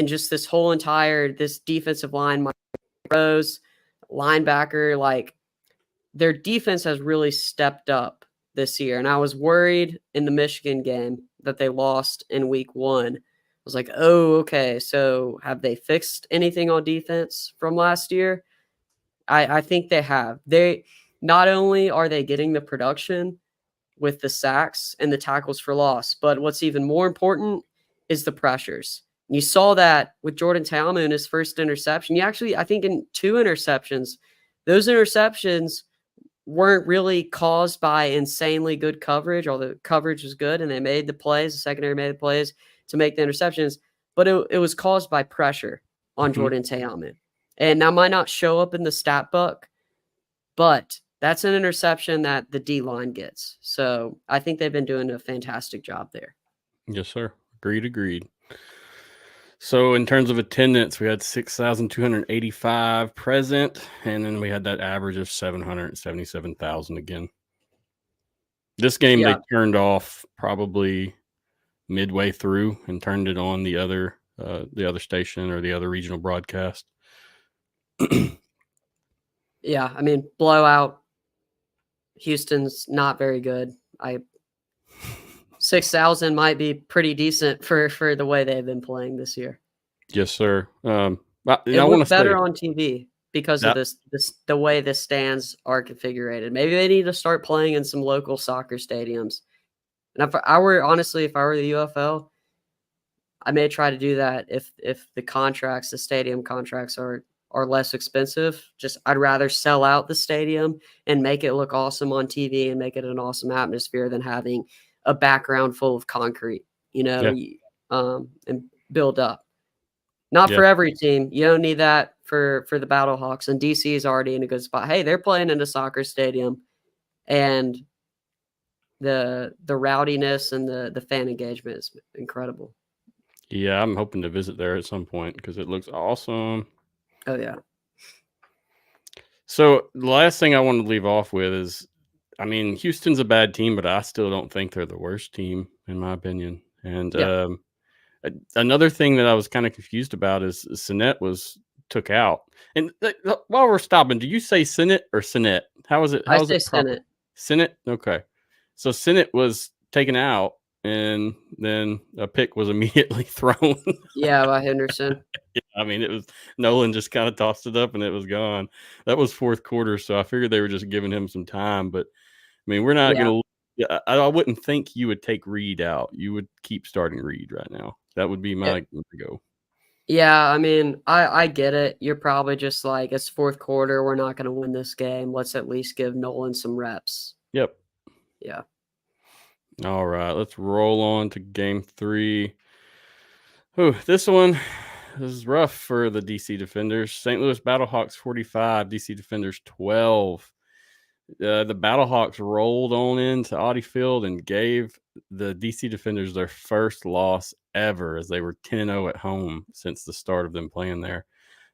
just this whole this defensive line, Rose, linebacker, their defense has really stepped up this year. And I was worried in the Michigan game that they lost in week 1. I was like, oh, okay, so have they fixed anything on defense from last year? I think they have. They not only are they getting the production with the sacks and the tackles for loss, but what's even more important is the pressures. And you saw that with Jordan Ta'amu in his first interception. I think in 2 interceptions, those interceptions weren't really caused by insanely good coverage, although the coverage was good and they made the plays, the secondary made the plays to make the interceptions, but it was caused by pressure on Jordan Ta'amu. And that might not show up in the stat book, but that's an interception that the D-line gets. So I think they've been doing a fantastic job there. Yes, sir. Agreed. So in terms of attendance, we had 6,285 present, and then we had that average of 777,000 again. This game Yeah. they turned off probably midway through and turned it on the other station or the other regional broadcast. Yeah, I mean, blowout. Houston's not very good. 6,000 might be pretty decent for the way they've been playing this year. Yes, sir. It I want looked to better say on TV because of the way the stands are configured. Maybe they need to start playing in some local soccer stadiums. And if I were the UFL, I may try to do that if the stadium contracts are less expensive. Just I'd rather sell out the stadium and make it look awesome on TV and make it an awesome atmosphere than having a background full of concrete, and build up. Not for every team. You don't need that for the Battlehawks, and DC is already in a good spot. Hey, they're playing in a soccer stadium, and the rowdiness and the fan engagement is incredible. Yeah, I'm hoping to visit there at some point because it looks awesome. Oh, yeah. So the last thing I want to leave off with is, I mean, Houston's a bad team, but I still don't think they're the worst team, in my opinion. And another thing that I was kind of confused about is Sinet was took out. And while we're stopping, do you say Sinet or Sinet? How is it? I say Sinet. Sinet? Okay. So Sinet was taken out, and then a pick was immediately thrown. Yeah, by Henderson. Yeah, I mean, it was Nolan just kind of tossed it up and it was gone. That was fourth quarter, so I figured they were just giving him some time. But I mean, we're not going to. Yeah, I wouldn't think you would take Reed out. You would keep starting Reed right now. That would be my go. Yeah, I mean, I get it. You're probably just like, it's fourth quarter. We're not going to win this game. Let's at least give Nolan some reps. Yep. Yeah. All right, let's roll on to game 3. Oh, this is rough for the DC Defenders. St. Louis Battlehawks 45, DC Defenders 12. The Battlehawks rolled on into Audi Field and gave the DC Defenders their first loss ever, as they were 10-0 at home since the start of them playing there.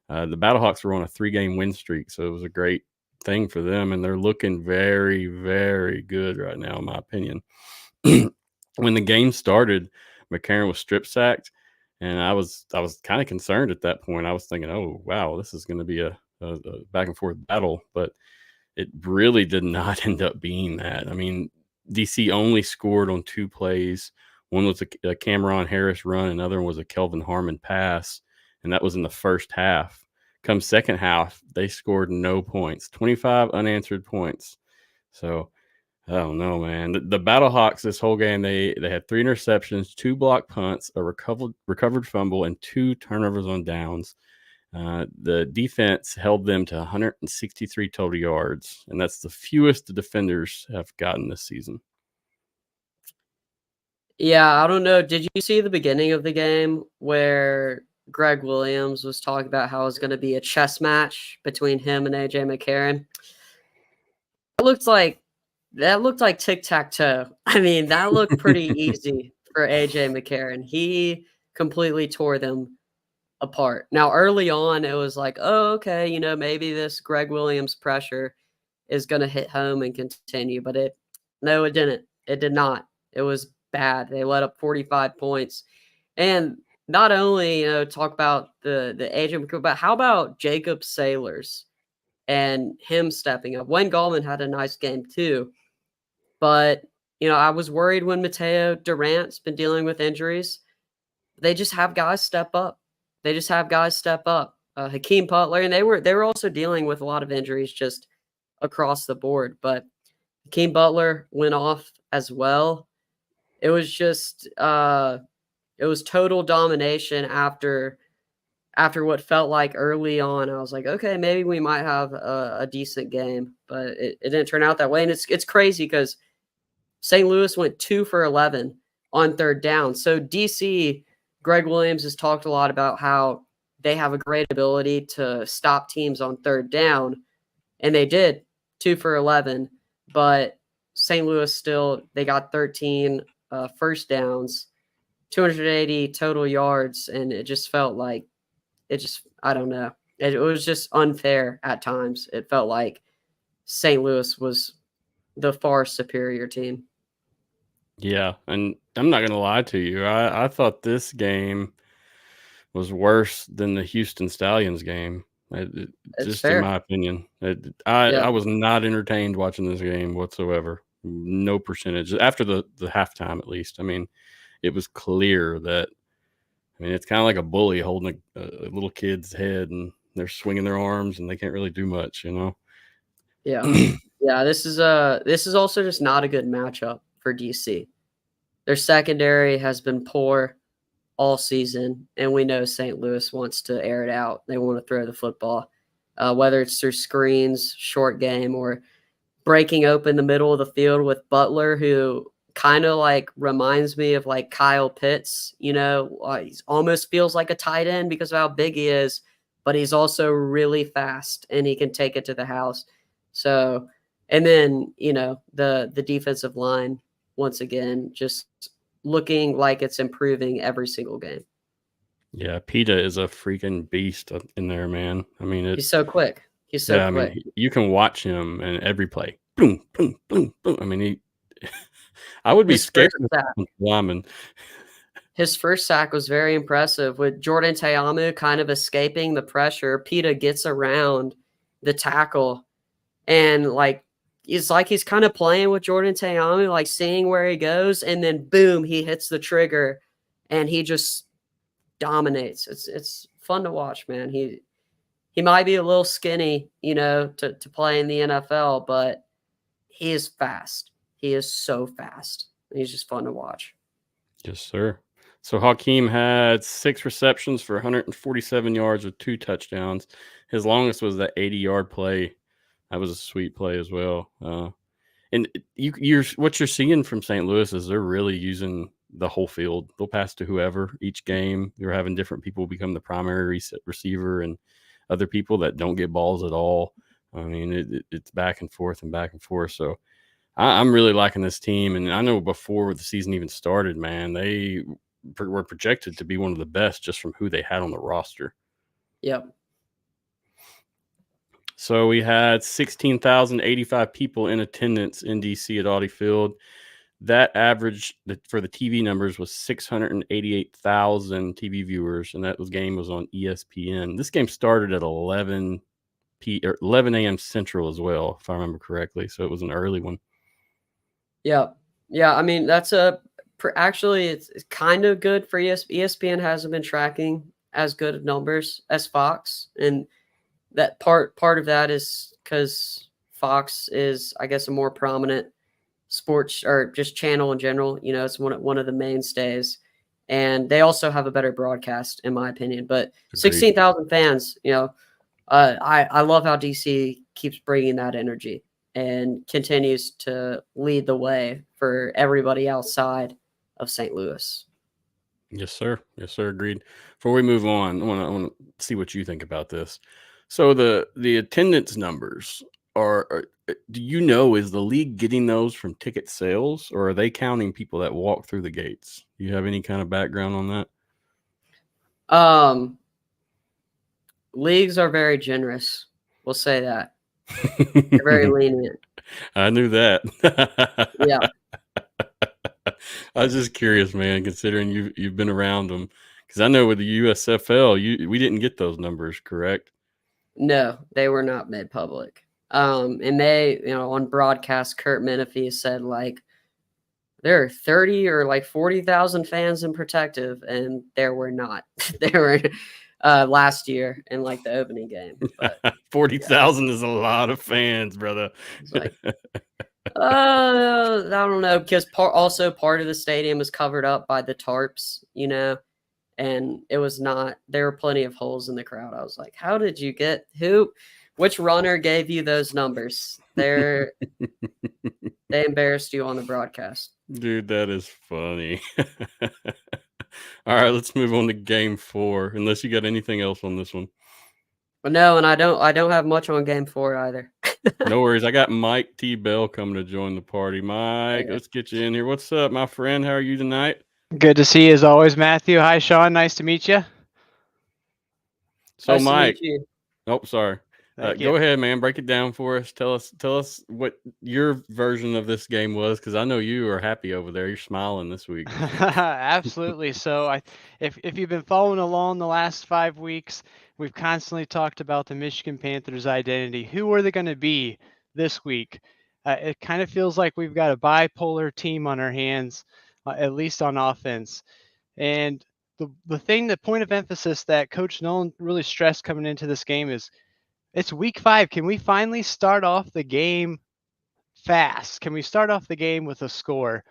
The Battlehawks were on a 3-game win streak, so it was a great thing for them, and they're looking very, very good right now, in my opinion. When the game started, McCarron was strip sacked, and I was kind of concerned at that point. I was thinking, oh, wow, this is going to be a back and forth battle, but it really did not end up being that. I mean, DC only scored on 2 plays. One was a Cameron Harris run, another one was a Kelvin Harmon pass, and that was in the first half. Come second half, they scored no points, 25 unanswered points. So I don't know, man. The Battlehawks this whole game, they had 3 interceptions, 2 blocked punts, a recovered fumble, and 2 turnovers on downs. The defense held them to 163 total yards, and that's the fewest the defenders have gotten this season. Yeah, I don't know. Did you see the beginning of the game where Greg Williams was talking about how it was going to be a chess match between him and AJ McCarron? That looked like tic-tac-toe. I mean, that looked pretty easy for AJ McCarron. He completely tore them apart. Now, early on, it was like, oh, okay, maybe this Greg Williams pressure is going to hit home and continue. But it didn't. It did not. It was bad. They let up 45 points. And not only, talk about the AJ McCarron, but how about Jacob Sailors and him stepping up? Wayne Gallman had a nice game too. But, I was worried when Mateo Durant's been dealing with injuries. They just have guys step up. Hakeem Butler, and they were also dealing with a lot of injuries just across the board. But Hakeem Butler went off as well. It was just it was total domination after what felt like early on. I was like, okay, maybe we might have a decent game, but it didn't turn out that way. And it's crazy because St. Louis went 2 for 11 on third down. So DC, Greg Williams has talked a lot about how they have a great ability to stop teams on third down, and they did 2 for 11. But St. Louis still, they got 13 first downs, 280 total yards, and it just felt like I don't know. It was just unfair at times. It felt like St. Louis was the far superior team. Yeah, and I'm not going to lie to you. I thought this game was worse than the Houston Stallions game. It's Just in fair. my opinion, Yeah. I was not entertained watching this game whatsoever. No percentage after the halftime, at least. I mean, it was clear that. I mean, it's kind of like a bully holding a little kid's head, and they're swinging their arms, and they can't really do much, you know. Yeah. Yeah, this is also just not a good matchup for DC. Their secondary has been poor all season, and we know St. Louis wants to air it out. They want to throw the football, whether it's through screens, short game, or breaking open the middle of the field with Butler, who kind of like reminds me of like Kyle Pitts. You know, he almost feels like a tight end because of how big he is, but he's also really fast and he can take it to the house. So, and then, you know, the defensive line, once again, just looking like it's improving every single game. Yeah, Pita is a freaking beast in there, man. I mean, He's so quick. He's so quick. I mean, you can watch him in every play. Boom, boom, boom, boom. I mean, I would be scared of Lyman. His first sack was very impressive with Jordan Teamu kind of escaping the pressure. Pita gets around the tackle and like it's like he's kind of playing with Jordan Teamu, like seeing where he goes, and then boom, he hits the trigger and he just dominates. It's fun to watch, man. He might be a little skinny, you know, to play in the NFL, but he is fast. He is so fast. He's just fun to watch. Yes, sir. So Hakeem had 6 receptions for 147 yards with 2 touchdowns. His longest was that 80-yard play. That was a sweet play as well. And you're what you're seeing from St. Louis is they're really using the whole field. They'll pass to whoever each game. They're having different people become the primary receiver and other people that don't get balls at all. I mean, it's back and forth and back and forth. So I'm really liking this team. And I know before the season even started, man, they were projected to be one of the best just from who they had on the roster. Yep. So we had 16,085 people in attendance in DC at Audi Field. That average for the TV numbers was 688,000 TV viewers, and that game was on ESPN. This game started at 11 a.m. Central as well, if I remember correctly. So it was an early one. Yeah. Yeah, I mean, that's actually it's kind of good for ESPN hasn't been tracking as good of numbers as Fox, and that part of that is because Fox is, I guess, a more prominent sports or just channel in general. You know, it's one of the mainstays, and they also have a better broadcast, in my opinion. But 16,000 fans, you know, I love how DC keeps bringing that energy and continues to lead the way for everybody outside of St. Louis. Yes, sir. Yes, sir. Agreed. Before we move on, I want to see what you think about this. So the attendance numbers are do you know, is the league getting those from ticket sales, or are they counting people that walk through the gates? Do you have any kind of background on that? Leagues are very generous. We'll say that. They're very lenient. I knew that. Yeah. I was just curious, man, considering you've been around them, because I know with the USFL, we didn't get those numbers, correct? No, they were not made public. And they, you know, on broadcast, Kurt Menefee said like there are 30 or like 40,000 fans in Protective, and there were not. There were last year in like the opening game. 40,000 is a lot of fans, brother. It's like, I don't know, because also part of the stadium is covered up by the tarps, you know, and it was not. There were plenty of holes in the crowd. I was like, how did you get which runner gave you those numbers? They embarrassed you on the broadcast. Dude, that is funny. All right, let's move on to game 4, unless you got anything else on this one. But no, and I don't have much on game 4 either. No worries. I got Mike T. Bell coming to join the party. Mike, let's get you in here. What's up, my friend? How are you tonight? Good to see you as always, Matthew. Hi, Sean. Nice to meet you. So, Nice Mike. to meet you. Oh, sorry. Thank Go you. ahead, man. Break it down for us. Tell us what your version of this game was, because I know you are happy over there. You're smiling this week. Absolutely. So if you've been following along the last 5 weeks, we've constantly talked about the Michigan Panthers' identity. Who are they going to be this week? It kind of feels like we've got a bipolar team on our hands, at least on offense. And the point of emphasis that Coach Nolan really stressed coming into this game is it's week 5. Can we finally start off the game fast? Can we start off the game with a score?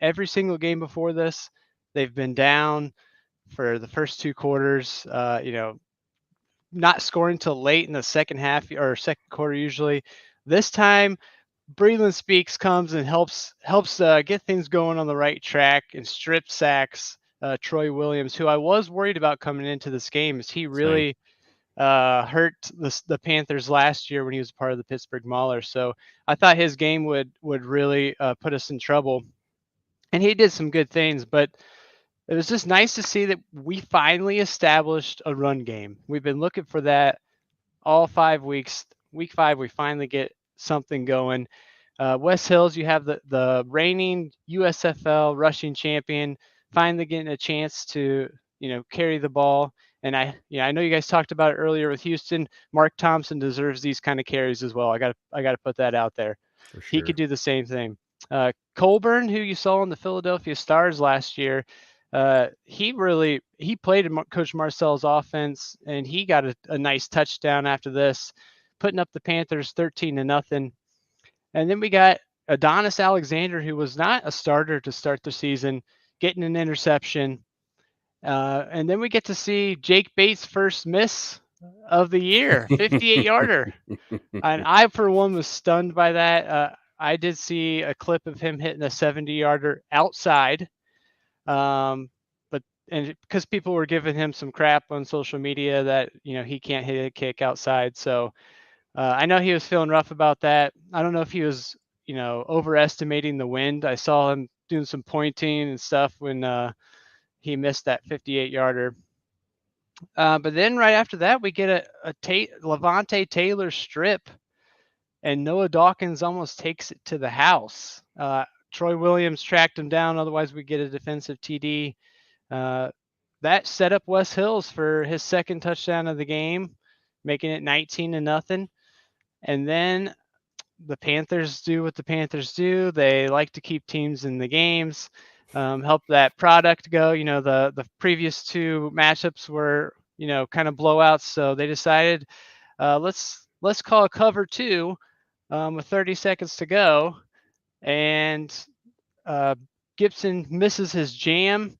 Every single game before this, they've been down for the first 2 quarters, not scoring till late in the second half or second quarter usually. This time, Breland Speaks comes and helps get things going on the right track and strip sacks Troy Williams, who I was worried about coming into this game, as he really hurt the Panthers last year when he was part of the Pittsburgh Maulers. So I thought his game would really put us in trouble, and he did some good things. But it was just nice to see that we finally established a run game. We've been looking for that all 5 weeks. Week 5, we finally get something going. West Hills, you have the reigning USFL rushing champion finally getting a chance to carry the ball. And I know you guys talked about it earlier with Houston. Mark Thompson deserves these kind of carries as well. I got to put that out there. For sure. He could do the same thing. Colburn, who you saw on the Philadelphia Stars last year, he played in Coach Marcel's offense, and he got a nice touchdown after this, putting up the Panthers 13-0. And then we got Adonis Alexander, who was not a starter to start the season, getting an interception. And then we get to see Jake Bates' first miss of the year, 58-yarder. And I, for one, was stunned by that. I did see a clip of him hitting a 70-yarder outside. Because people were giving him some crap on social media that, he can't hit a kick outside. So I know he was feeling rough about that. I don't know if he was, overestimating the wind. I saw him doing some pointing and stuff when he missed that 58-yarder. But then right after that, we get a Levante Taylor strip, and Noah Dawkins almost takes it to the house. Troy Williams tracked him down. Otherwise, we get a defensive TD. That set up West Hills for his second touchdown of the game, making it 19-0. And then the Panthers do what the Panthers do. They like to keep teams in the games, help that product go. The previous 2 matchups were, kind of blowouts. So they decided, let's call a cover 2 with 30 seconds to go. And Gibson misses his jam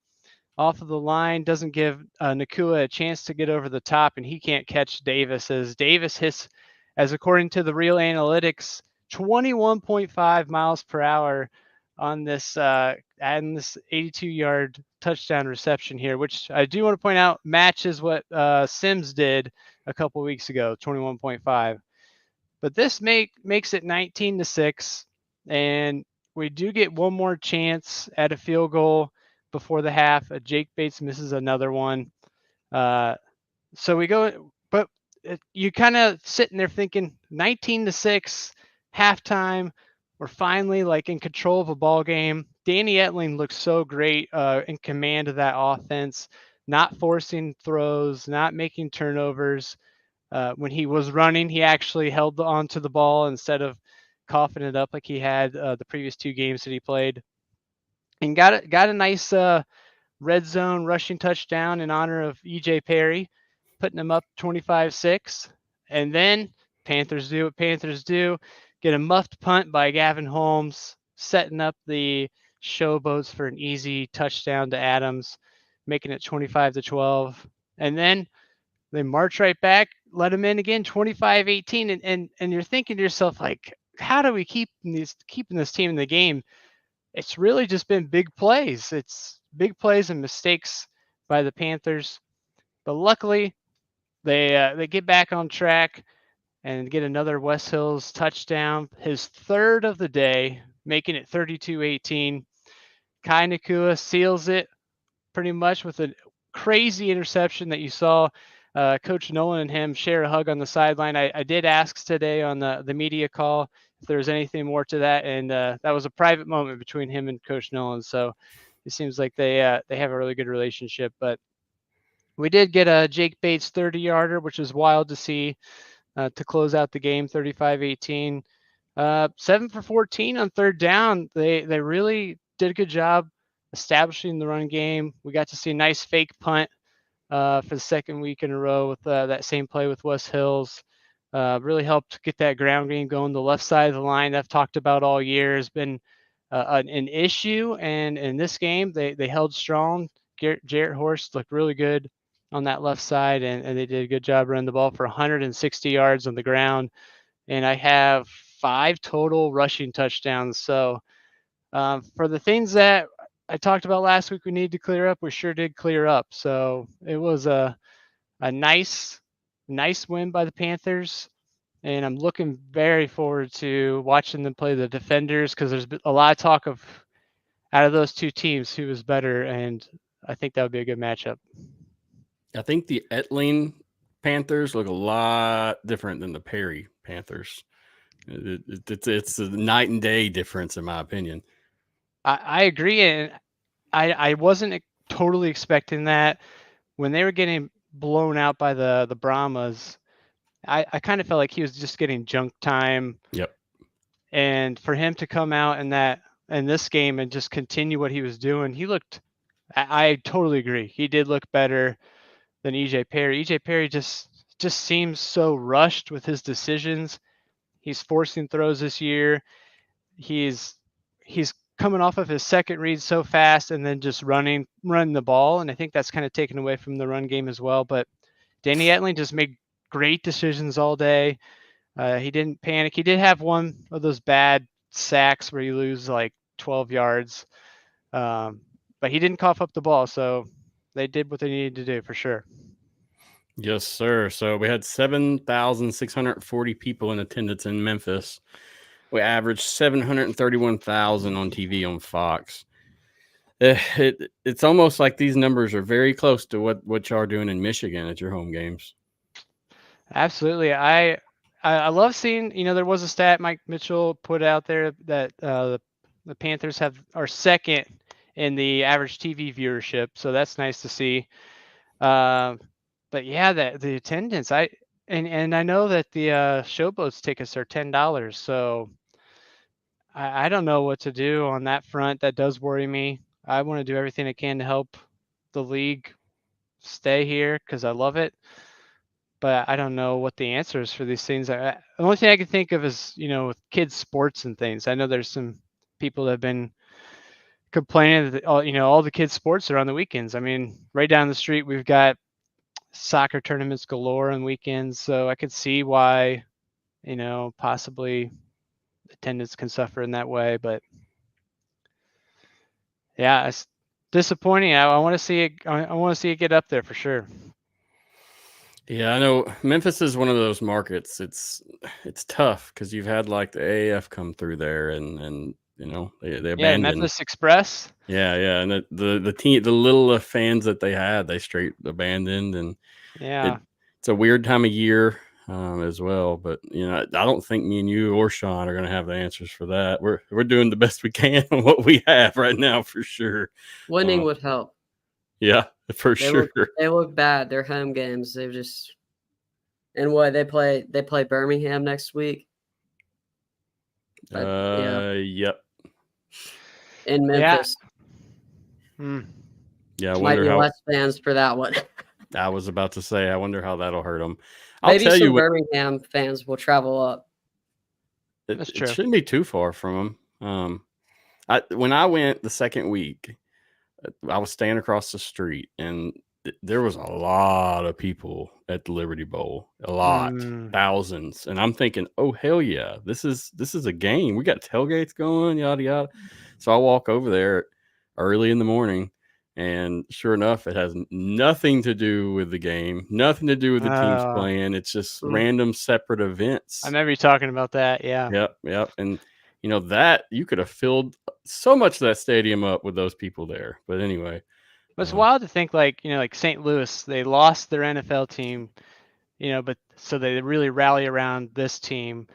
off of the line, doesn't give Nakua a chance to get over the top, and he can't catch Davis, as Davis hits, as according to the Real Analytics, 21.5 miles per hour on this 82-yard touchdown reception here, which I do want to point out matches what Sims did a couple weeks ago, 21.5. But this makes it 19-6, and we do get one more chance at a field goal before the half. Jake Bates misses another one. So we go, but you kind of sitting there thinking 19-6, halftime. We're finally in control of a ball game. Danny Etling looks so great in command of that offense, not forcing throws, not making turnovers. When he was running, he actually held on to the ball instead of coughing it up like he had the previous 2 games that he played. And got a nice red zone rushing touchdown in honor of EJ Perry, putting him up 25-6. And then Panthers do what Panthers do, get a muffed punt by Gavin Holmes, setting up the Showboats for an easy touchdown to Adams, making it 25-12. And then they march right back, let him in again, 25-18. And you're thinking to yourself, how do we keeping this team in the game? It's really just been big plays. It's big plays and mistakes by the Panthers. But luckily, they get back on track and get another West Hills touchdown, his 3rd of the day, making it 32-18. Kai Nakua seals it pretty much with a crazy interception that you saw Coach Nolan and him share a hug on the sideline. I did ask today on the media call if there was anything more to that, and that was a private moment between him and Coach Nolan. So it seems like they have a really good relationship. But we did get a Jake Bates 30-yarder, which is wild to see to close out the game, 35-18. 7 for 14 on third down. They really did a good job establishing the run game. We got to see a nice fake punt for the second week in a row with that same play with West Hills. Really helped get that ground game going. The left side of the line that I've talked about all year has been an issue, and in this game they held strong. Jarrett Horst looked really good on that left side, and they did a good job running the ball for 160 yards on the ground. And I have 5 total rushing touchdowns. So for the things that I talked about last week we needed to clear up, we sure did clear up. So it was a nice win by the Panthers. And I'm looking very forward to watching them play the Defenders, because there's been a lot of talk of, out of those two teams, who is better. And I think that would be a good matchup. I think the Etling Panthers look a lot different than the Perry Panthers. It's a night and day difference, in my opinion. I agree, and I wasn't totally expecting that. When they were getting blown out by the Brahmas, I kind of felt like he was just getting junk time. Yep. And for him to come out in this game and just continue what he was doing, he looked. I totally agree. He did look better than EJ Perry. EJ Perry just seems so rushed with his decisions. He's forcing throws this year. He's coming off of his second read so fast and then just running the ball. And I think that's kind of taken away from the run game as well. But Danny Etling just made great decisions all day. He didn't panic. He did have one of those bad sacks where you lose like 12 yards. But he didn't cough up the ball. So they did what they needed to do for sure. Yes, sir. So we had 7,640 people in attendance in Memphis. We averaged 731,000 on TV on Fox. It's almost like these numbers are very close to what y'all are doing in Michigan at your home games. Absolutely. I love seeing, there was a stat Mike Mitchell put out there that the Panthers are second in the average TV viewership. So that's nice to see. But yeah, the attendance, and I know that the Showboats tickets are $10. So I don't know what to do on that front. That does worry me. I want to do everything I can to help the league stay here because I love it. But I don't know what the answer is for these things. The only thing I can think of is, with kids' sports and things. I know there's some people that have been complaining that all the kids' sports are on the weekends. I mean, right down the street, we've got soccer tournaments galore on weekends. So I could see why, possibly attendance can suffer in that way. But yeah, it's disappointing. I want to see it. I want to see it get up there for sure. Yeah, I know Memphis is one of those markets. It's tough because you've had like the AAF come through there, and they abandoned. Memphis Express. Yeah, and the team, the little fans that they had, they straight abandoned, and it's a weird time of year as well. But I don't think me and you or Sean are going to have the answers for that. We're doing the best we can on what we have right now for sure. Winning would help. Yeah, for sure. They look bad. Their home games, they've just and what they play Birmingham next week. Yep. In Memphis. Yeah, I might wonder be how less fans for that one. I was about to say, I wonder how that'll hurt them. Maybe tell some Birmingham fans will travel up. That's true. It shouldn't be too far from them. When I went the second week, I was staying across the street, and there was a lot of people at the Liberty Bowl. A lot, thousands. And I'm thinking, oh hell yeah, this is a game. We got tailgates going, yada yada. So I walk over there early in the morning, and sure enough, it has nothing to do with the game, nothing to do with the teams playing. It's just random separate events. I remember you talking about that. Yeah. Yep. And that you could have filled so much of that stadium up with those people there. But anyway, But it's wild to think like St. Louis, they lost their NFL team, but so they really rally around this team.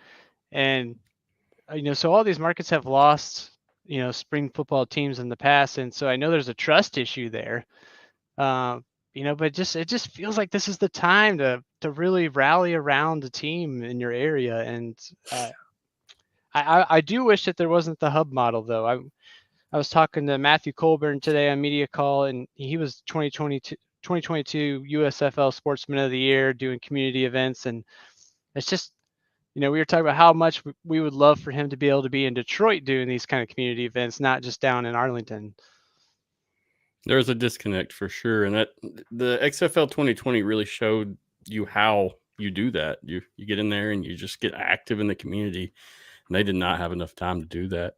And, so all these markets have lost, spring football teams in the past. And so I know there's a trust issue there. But it just feels like this is the time to really rally around the team in your area. And I do wish that there wasn't the hub model, though. I was talking to Matthew Colburn today on Media Call, and he was 2022 USFL Sportsman of the Year doing community events. And it's just, we were talking about how much we would love for him to be able to be in Detroit doing these kind of community events, not just down in Arlington. There's a disconnect for sure. And that the XFL 2020 really showed you how you do that. You get in there and you just get active in the community. And they did not have enough time to do that.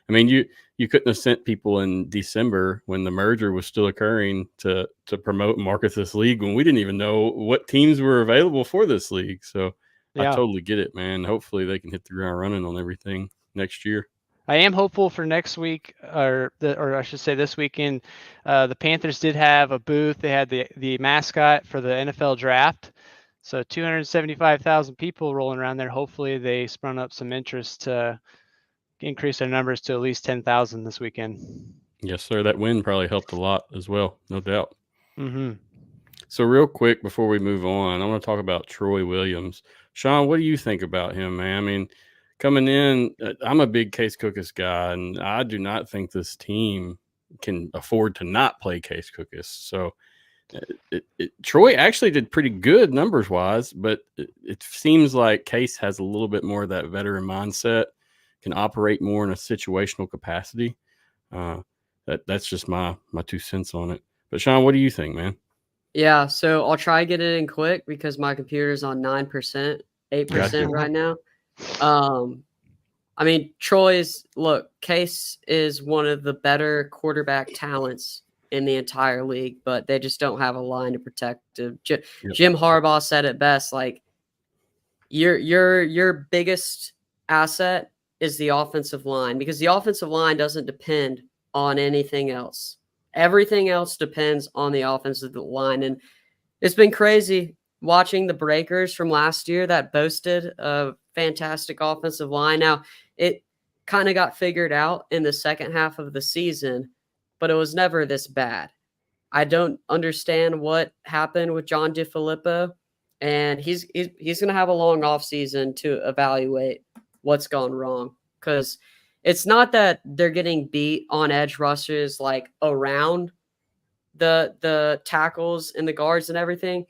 I mean, you couldn't have sent people in December when the merger was still occurring to promote and market this league when we didn't even know what teams were available for this league. So yeah. I totally get it, man. Hopefully they can hit the ground running on everything next year. I am hopeful for next week, or I should say this weekend. The Panthers did have a booth. They had the mascot for the NFL draft. So 275,000 people rolling around there. Hopefully they sprung up some interest to increase their numbers to at least 10,000 this weekend. Yes, sir. That win probably helped a lot as well, no doubt. Mm-hmm. So real quick before we move on, I want to talk about Troy Williams. Sean, what do you think about him, man? I mean, coming in, I'm a big Case Cookus guy, and I do not think this team can afford to not play Case Cookus. So Troy actually did pretty good numbers-wise, but it seems like Case has a little bit more of that veteran mindset, can operate more in a situational capacity. That's just my 2 cents on it. But Sean, what do you think, man? Yeah, so I'll try to get it in quick because my computer's on 9%, 8% right now. I mean, Case is one of the better quarterback talents in the entire league, but they just don't have a line to protect him. Jim Harbaugh said it best, like your biggest asset is the offensive line, because the offensive line doesn't depend on anything else. Everything else depends on the offensive line. And it's been crazy watching the Breakers from last year that boasted a fantastic offensive line. Now, it kind of got figured out in the second half of the season, but it was never this bad. I don't understand what happened with John DeFilippo, and he's going to have a long offseason to evaluate what's gone wrong, because it's not that they're getting beat on edge rushes like around the tackles and the guards and everything.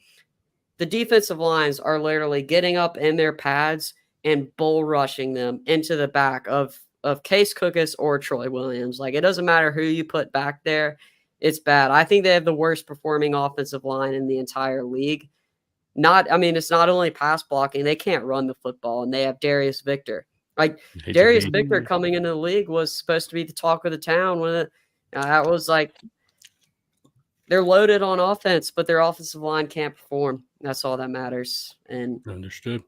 The defensive lines are literally getting up in their pads and bull rushing them into the back of Case Cookus or Troy Williams. Like, it doesn't matter who you put back there. It's bad. I think they have the worst performing offensive line in the entire league. It's not only pass blocking. They can't run the football, and they have Darius Victor. Like, Darius Victor coming into the league was supposed to be the talk of the town. That was like, they're loaded on offense, but their offensive line can't perform. That's all that matters. And understood.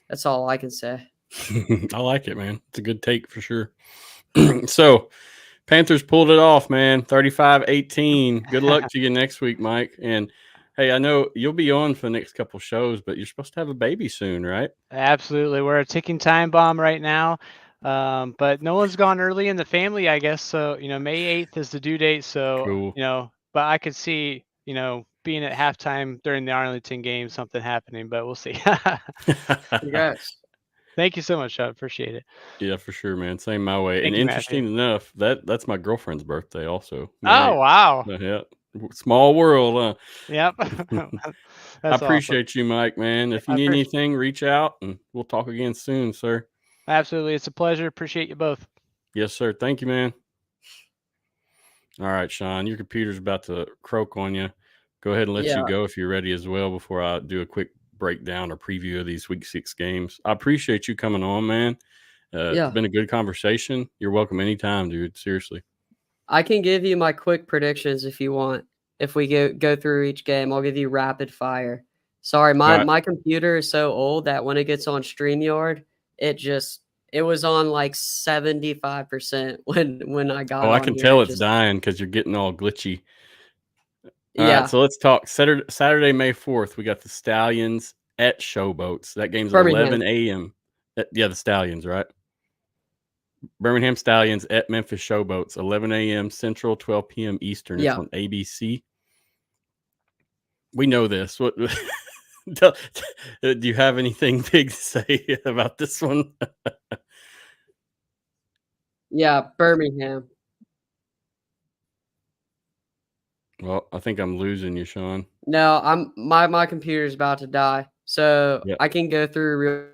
That's all I can say. I like it, man. It's a good take for sure. So Panthers pulled it off, man. 35-18. Good luck to you next week, Mike. And hey, I know you'll be on for the next couple shows, but you're supposed to have a baby soon, right? Absolutely. We're a ticking time bomb right now. But no one's gone early in the family, I guess. So, May 8th is the due date. So, cool. But I could see, being at halftime during the Arlington game, something happening, but we'll see. Congrats. Thank you so much. I appreciate it. Yeah, for sure, man. Same my way. Thank and you, interesting enough, that's my girlfriend's birthday also. Oh, wow. Yeah. Small world, huh? Yep. I appreciate you, Mike, man. If you need anything, reach out and we'll talk again soon, sir. Absolutely. It's a pleasure. Appreciate you both. Yes, sir. Thank you, man. All right, Sean, your computer's about to croak on you. Go ahead and let you go if you're ready as well before I do a quick breakdown or preview of these Week 6 games. I appreciate you coming on, man. It's been a good conversation. You're welcome anytime, dude. Seriously. I can give you my quick predictions if you want. If we go through each game, I'll give you rapid fire. Sorry, my computer is so old that when it gets on StreamYard, it was on like 75% when I got on. I can tell it's dying because you're getting all glitchy. All Yeah, right, so let's talk Saturday, May 4th. We got the Stallions at Showboats. That game's at Birmingham. 11 a.m. Yeah, the Stallions, right? Birmingham Stallions at Memphis Showboats, 11 a.m. Central, 12 p.m. Eastern. It's Yeah. on ABC. We know this. What do you have anything big to say about this one? Yeah, Birmingham. Well, I think I'm losing you, Sean. No, my computer's about to die, so Yep. I can go through real.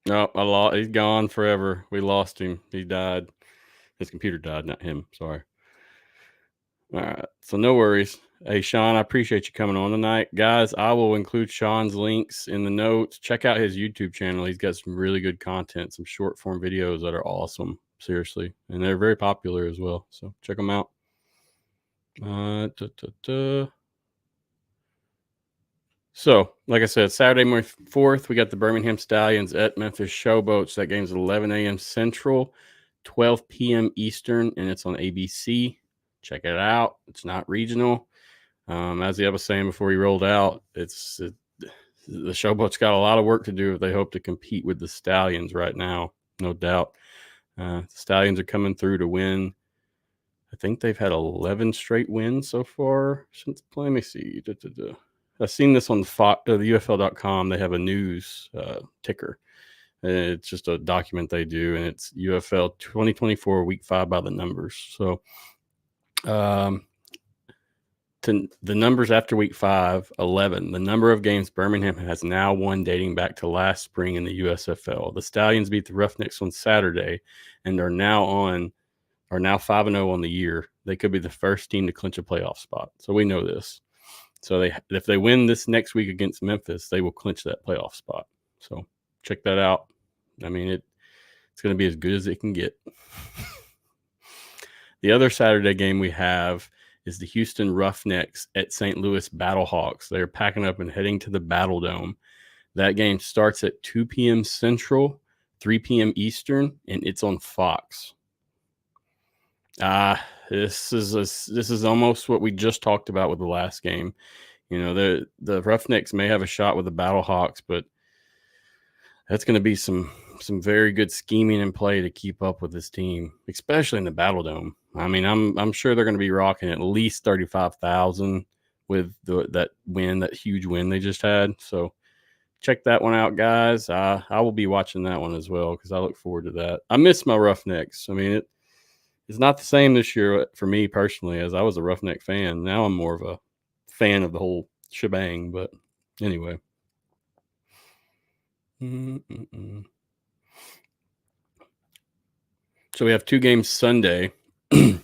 No, he's gone forever. We lost him. He died. His computer died, not him. Sorry. All right. So no worries. Hey, Sean, I appreciate you coming on tonight. Guys, I will include Sean's links in the notes. Check out his YouTube channel. He's got some really good content, some short form videos that are awesome. Seriously. And they're very popular as well. So check them out. So, like I said, Saturday, May 4th, we got the Birmingham Stallions at Memphis Showboats. That game's at 11 a.m. Central, 12 p.m. Eastern, and it's on ABC. Check it out. It's not regional. As the other was saying before he rolled out, the Showboats got a lot of work to do if they hope to compete with the Stallions right now, no doubt. The Stallions are coming through to win. I think they've had 11 straight wins so far since playing. Let me see. I've seen this on the UFL.com. They have a news ticker. It's just a document they do, and it's UFL 2024 Week 5 by the numbers. So the numbers after Week 5, 11. The number of games Birmingham has now won dating back to last spring in the USFL. The Stallions beat the Roughnecks on Saturday and are now 5-0 on the year. They could be the first team to clinch a playoff spot. So we know this. So if they win this next week against Memphis, they will clinch that playoff spot. So check that out. I mean, it's going to be as good as it can get. The other Saturday game we have is the Houston Roughnecks at St. Louis Battlehawks. They're packing up and heading to the Battle Dome. That game starts at 2 p.m. Central, 3 p.m. Eastern, and it's on Fox. This is almost what we just talked about with the last game. You know, the Roughnecks may have a shot with the Battlehawks, but that's going to be some very good scheming and play to keep up with this team, especially in the Battle Dome. I mean, I'm sure they're going to be rocking at least 35,000 with that huge win they just had. So check that one out, guys. I will be watching that one as well because I look forward to that. I miss my Roughnecks. I mean, it's not the same this year for me personally, as I was a Roughneck fan. Now I'm more of a fan of the whole shebang. But anyway. So we have two games Sunday.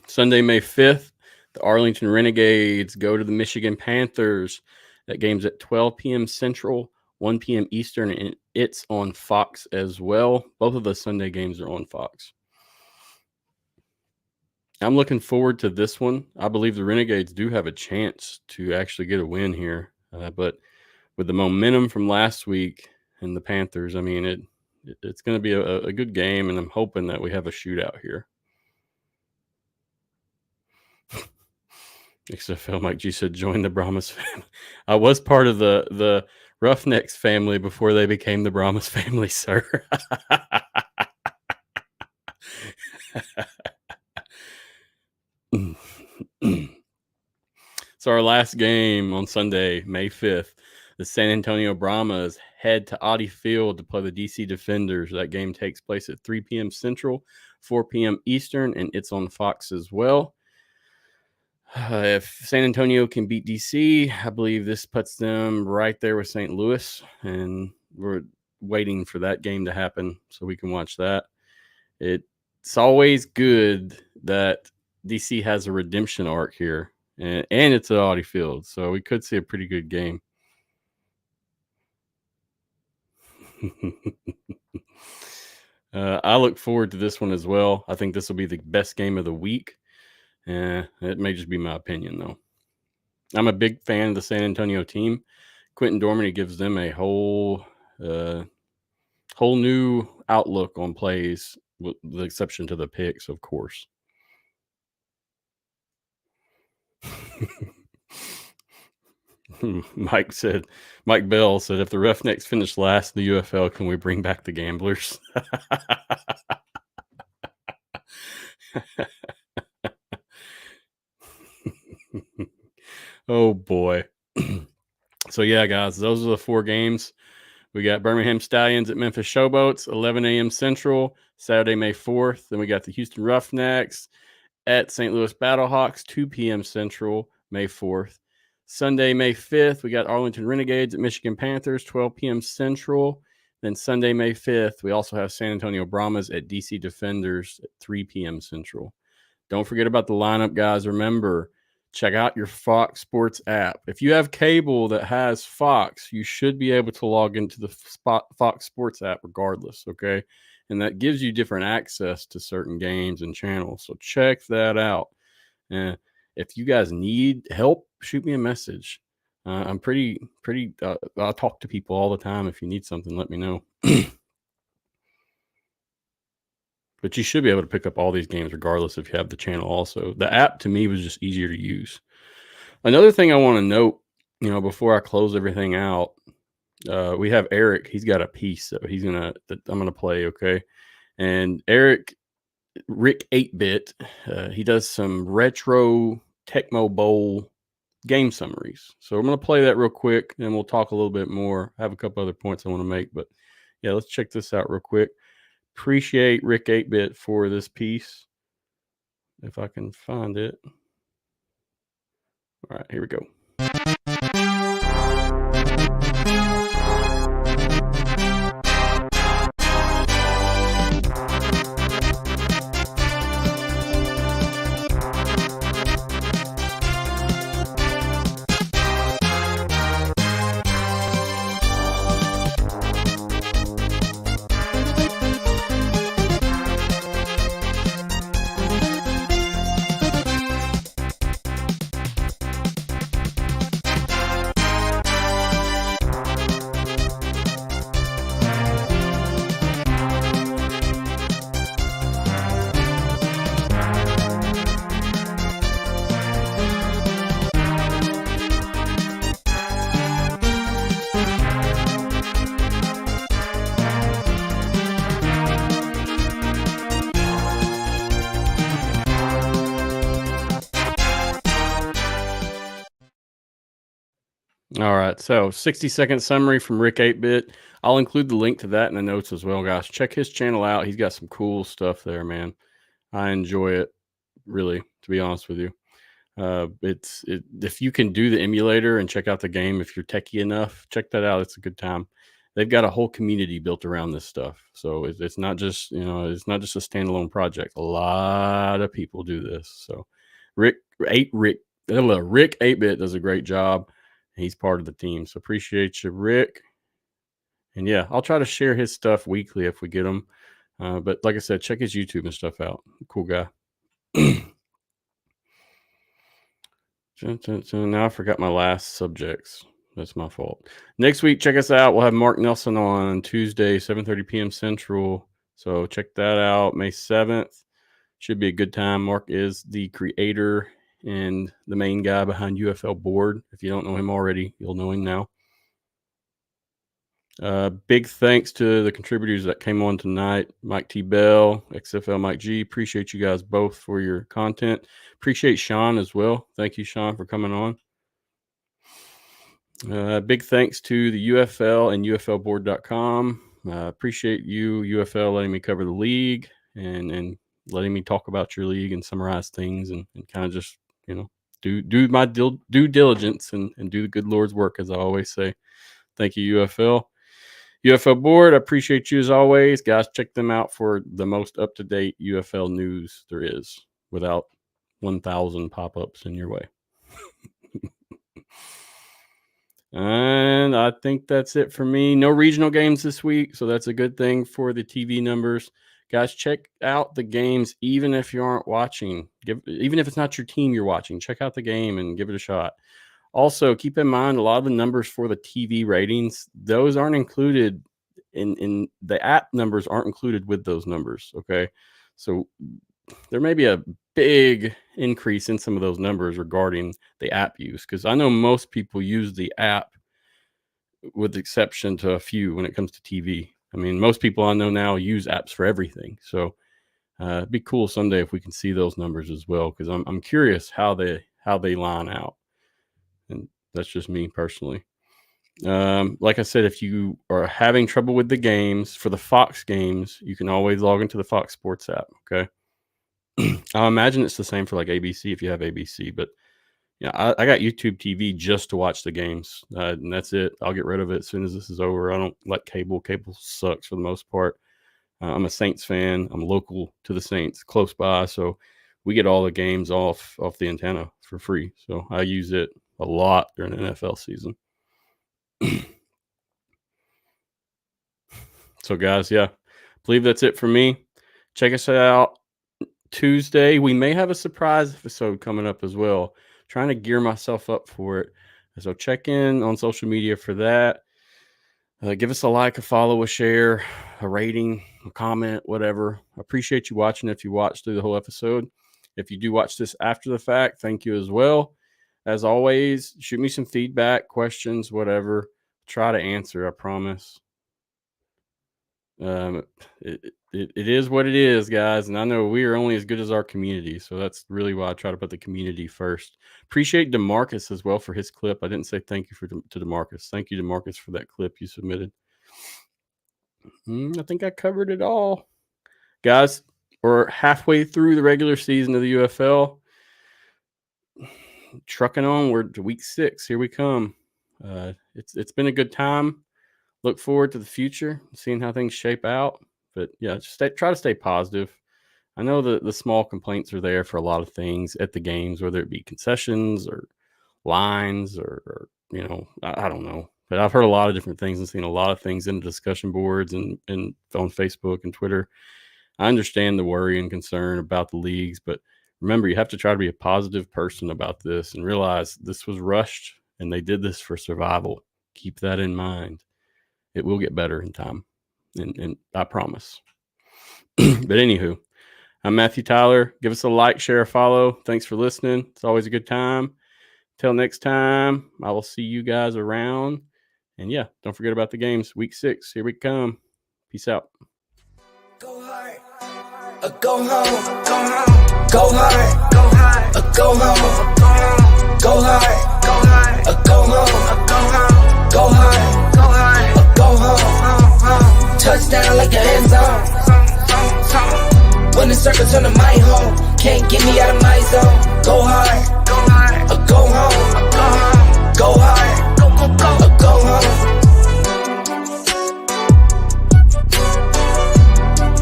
Sunday, May 5th, the Arlington Renegades go to the Michigan Panthers. That game's at 12 p.m. Central, 1 p.m. Eastern, and it's on Fox as well. Both of the Sunday games are on Fox. I'm looking forward to this one. I believe the Renegades do have a chance to actually get a win here. But with the momentum from last week and the Panthers, I mean, it's going to be a good game, and I'm hoping that we have a shootout here. XFLMikeG said, join the Brahmas family. I was part of the Roughnecks family before they became the Brahmas family, sir. So our last game on Sunday, May 5th, the San Antonio Brahmas head to Audi Field to play the DC Defenders. That game takes place at 3 p.m. Central, 4 p.m. Eastern, and it's on Fox as well. If San Antonio can beat DC, I believe this puts them right there with St. Louis, and we're waiting for that game to happen so we can watch that. It's always good that DC has a redemption arc here, and it's at Audi Field, so we could see a pretty good game. I look forward to this one as well. I think this will be the best game of the week. It may just be my opinion, though. I'm a big fan of the San Antonio team. Quentin Dormady gives them a whole new outlook on plays, with the exception to the picks, of course. Mike Bell said, if the Roughnecks finish last in the UFL, can we bring back the gamblers? Oh boy. So yeah, guys, those are the 4 games. We got Birmingham Stallions at Memphis Showboats, 11 a.m. Central, Saturday, May 4th. Then we got the Houston Roughnecks at St. Louis Battlehawks, 2 p.m. Central, May 4th. Sunday, May 5th, we got Arlington Renegades at Michigan Panthers, 12 p.m. Central. Then Sunday, May 5th, we also have San Antonio Brahmas at DC Defenders at 3 p.m. Central. Don't forget about the lineup, guys. Remember, check out your Fox Sports app. If you have cable that has Fox, you should be able to log into the Fox Sports app regardless, okay? And that gives you different access to certain games and channels. So check that out. And if you guys need help, shoot me a message. I'm pretty, I'll talk to people all the time. If you need something, let me know. But you should be able to pick up all these games regardless if you have the channel also. The app to me was just easier to use. Another thing I want to note, before I close everything out, we have Eric. He's got a piece that I'm going to play, okay? And Rick 8-Bit, he does some retro Tecmo Bowl game summaries. So I'm going to play that real quick, and we'll talk a little bit more. I have a couple other points I want to make, but yeah, let's check this out real quick. Appreciate Rick 8-Bit for this piece. If I can find it. All right, here we go. All right, so 60-second summary from Rick 8-Bit. I'll include the link to that in the notes as well, guys. Check his channel out. He's got some cool stuff there, man. I enjoy it, really, to be honest with you. If you can do the emulator and check out the game, if you're techie enough, check that out. It's a good time. They've got a whole community built around this stuff, so it's not just it's not just a standalone project. A lot of people do this. So Rick 8-Bit does a great job. He's part of the team, so appreciate you, Rick. And yeah, I'll try to share his stuff weekly if we get him. But like I said, check his YouTube and stuff out. Cool guy. So now I forgot my last subjects. That's my fault. Next week, check us out. We'll have Mark Nelson on Tuesday, 7:30 p.m. Central. So check that out. May 7th. Should be a good time. Mark is the creator and the main guy behind UFL Board. If you don't know him already, you'll know him now. Big thanks to the contributors that came on tonight. Mike T. Bell, XFLMikeG. Appreciate you guys both for your content. Appreciate Sean as well. Thank you, Sean, for coming on. Big thanks to the UFL and UFLboard.com. Appreciate you, UFL, letting me cover the league and letting me talk about your league and summarize things and kind of just, do my due diligence and do the good Lord's work, as I always say. Thank you, UFL. UFL Board, I appreciate you as always. Guys, check them out for the most up-to-date UFL news there is without 1,000 pop-ups in your way. And I think that's it for me. No regional games this week, so that's a good thing for the TV numbers. Guys, check out the games even if you aren't watching. Even if it's not your team you're watching, check out the game and give it a shot. Also, keep in mind a lot of the numbers for the TV ratings, those aren't included in the app numbers aren't included with those numbers, okay? So there may be a big increase in some of those numbers regarding the app use, because I know most people use the app with the exception to a few when it comes to TV. I mean, most people I know now use apps for everything. So it'd be cool someday if we can see those numbers as well, because I'm curious how they line out. And that's just me personally. Like I said, if you are having trouble with the games, for the Fox games, you can always log into the Fox Sports app. Okay. I imagine it's the same for like ABC if you have ABC, but yeah, I got YouTube TV just to watch the games, and that's it. I'll get rid of it as soon as this is over. I don't like cable. Cable sucks for the most part. I'm a Saints fan. I'm local to the Saints, close by, so we get all the games off the antenna for free. So I use it a lot during the NFL season. So guys, yeah, I believe that's it for me. Check us out Tuesday. We may have a surprise episode coming up as well. Trying to gear myself up for it. So check in on social media for that. Give us a like, a follow, a share, a rating, a comment, whatever. I appreciate you watching if you watched through the whole episode. If you do watch this after the fact, thank you as well. As always, shoot me some feedback, questions, whatever. Try to answer, I promise. It is what it is, guys, and I know we are only as good as our community, so that's really why I try to put the community first. Appreciate DeMarcus as well for his clip. I didn't say thank you to DeMarcus. Thank you, DeMarcus, for that clip you submitted. I think I covered it all, guys. We're halfway through the regular season of the UFL. Trucking on, we're to week 6. Here we come. It's been a good time. Look forward to the future, seeing how things shape out. But yeah, just try to stay positive. I know the small complaints are there for a lot of things at the games, whether it be concessions or lines or I don't know. But I've heard a lot of different things and seen a lot of things in the discussion boards and on Facebook and Twitter. I understand the worry and concern about the leagues, but remember, you have to try to be a positive person about this and realize this was rushed and they did this for survival. Keep that in mind. It will get better in time, and I promise. But anywho, I'm Matthew Tyler. Give us a like, share, a follow. Thanks for listening. It's always a good time. Till next time, I will see you guys around. And yeah, don't forget about the games. Week 6, here we come. Peace out. Go hard, go home, go hard, go hard, go home, go hard, go home, go hard, go home. Go home, touchdown like an end zone. When the circle turn to my home, can't get me out of my zone. Go hard, go home, go hard.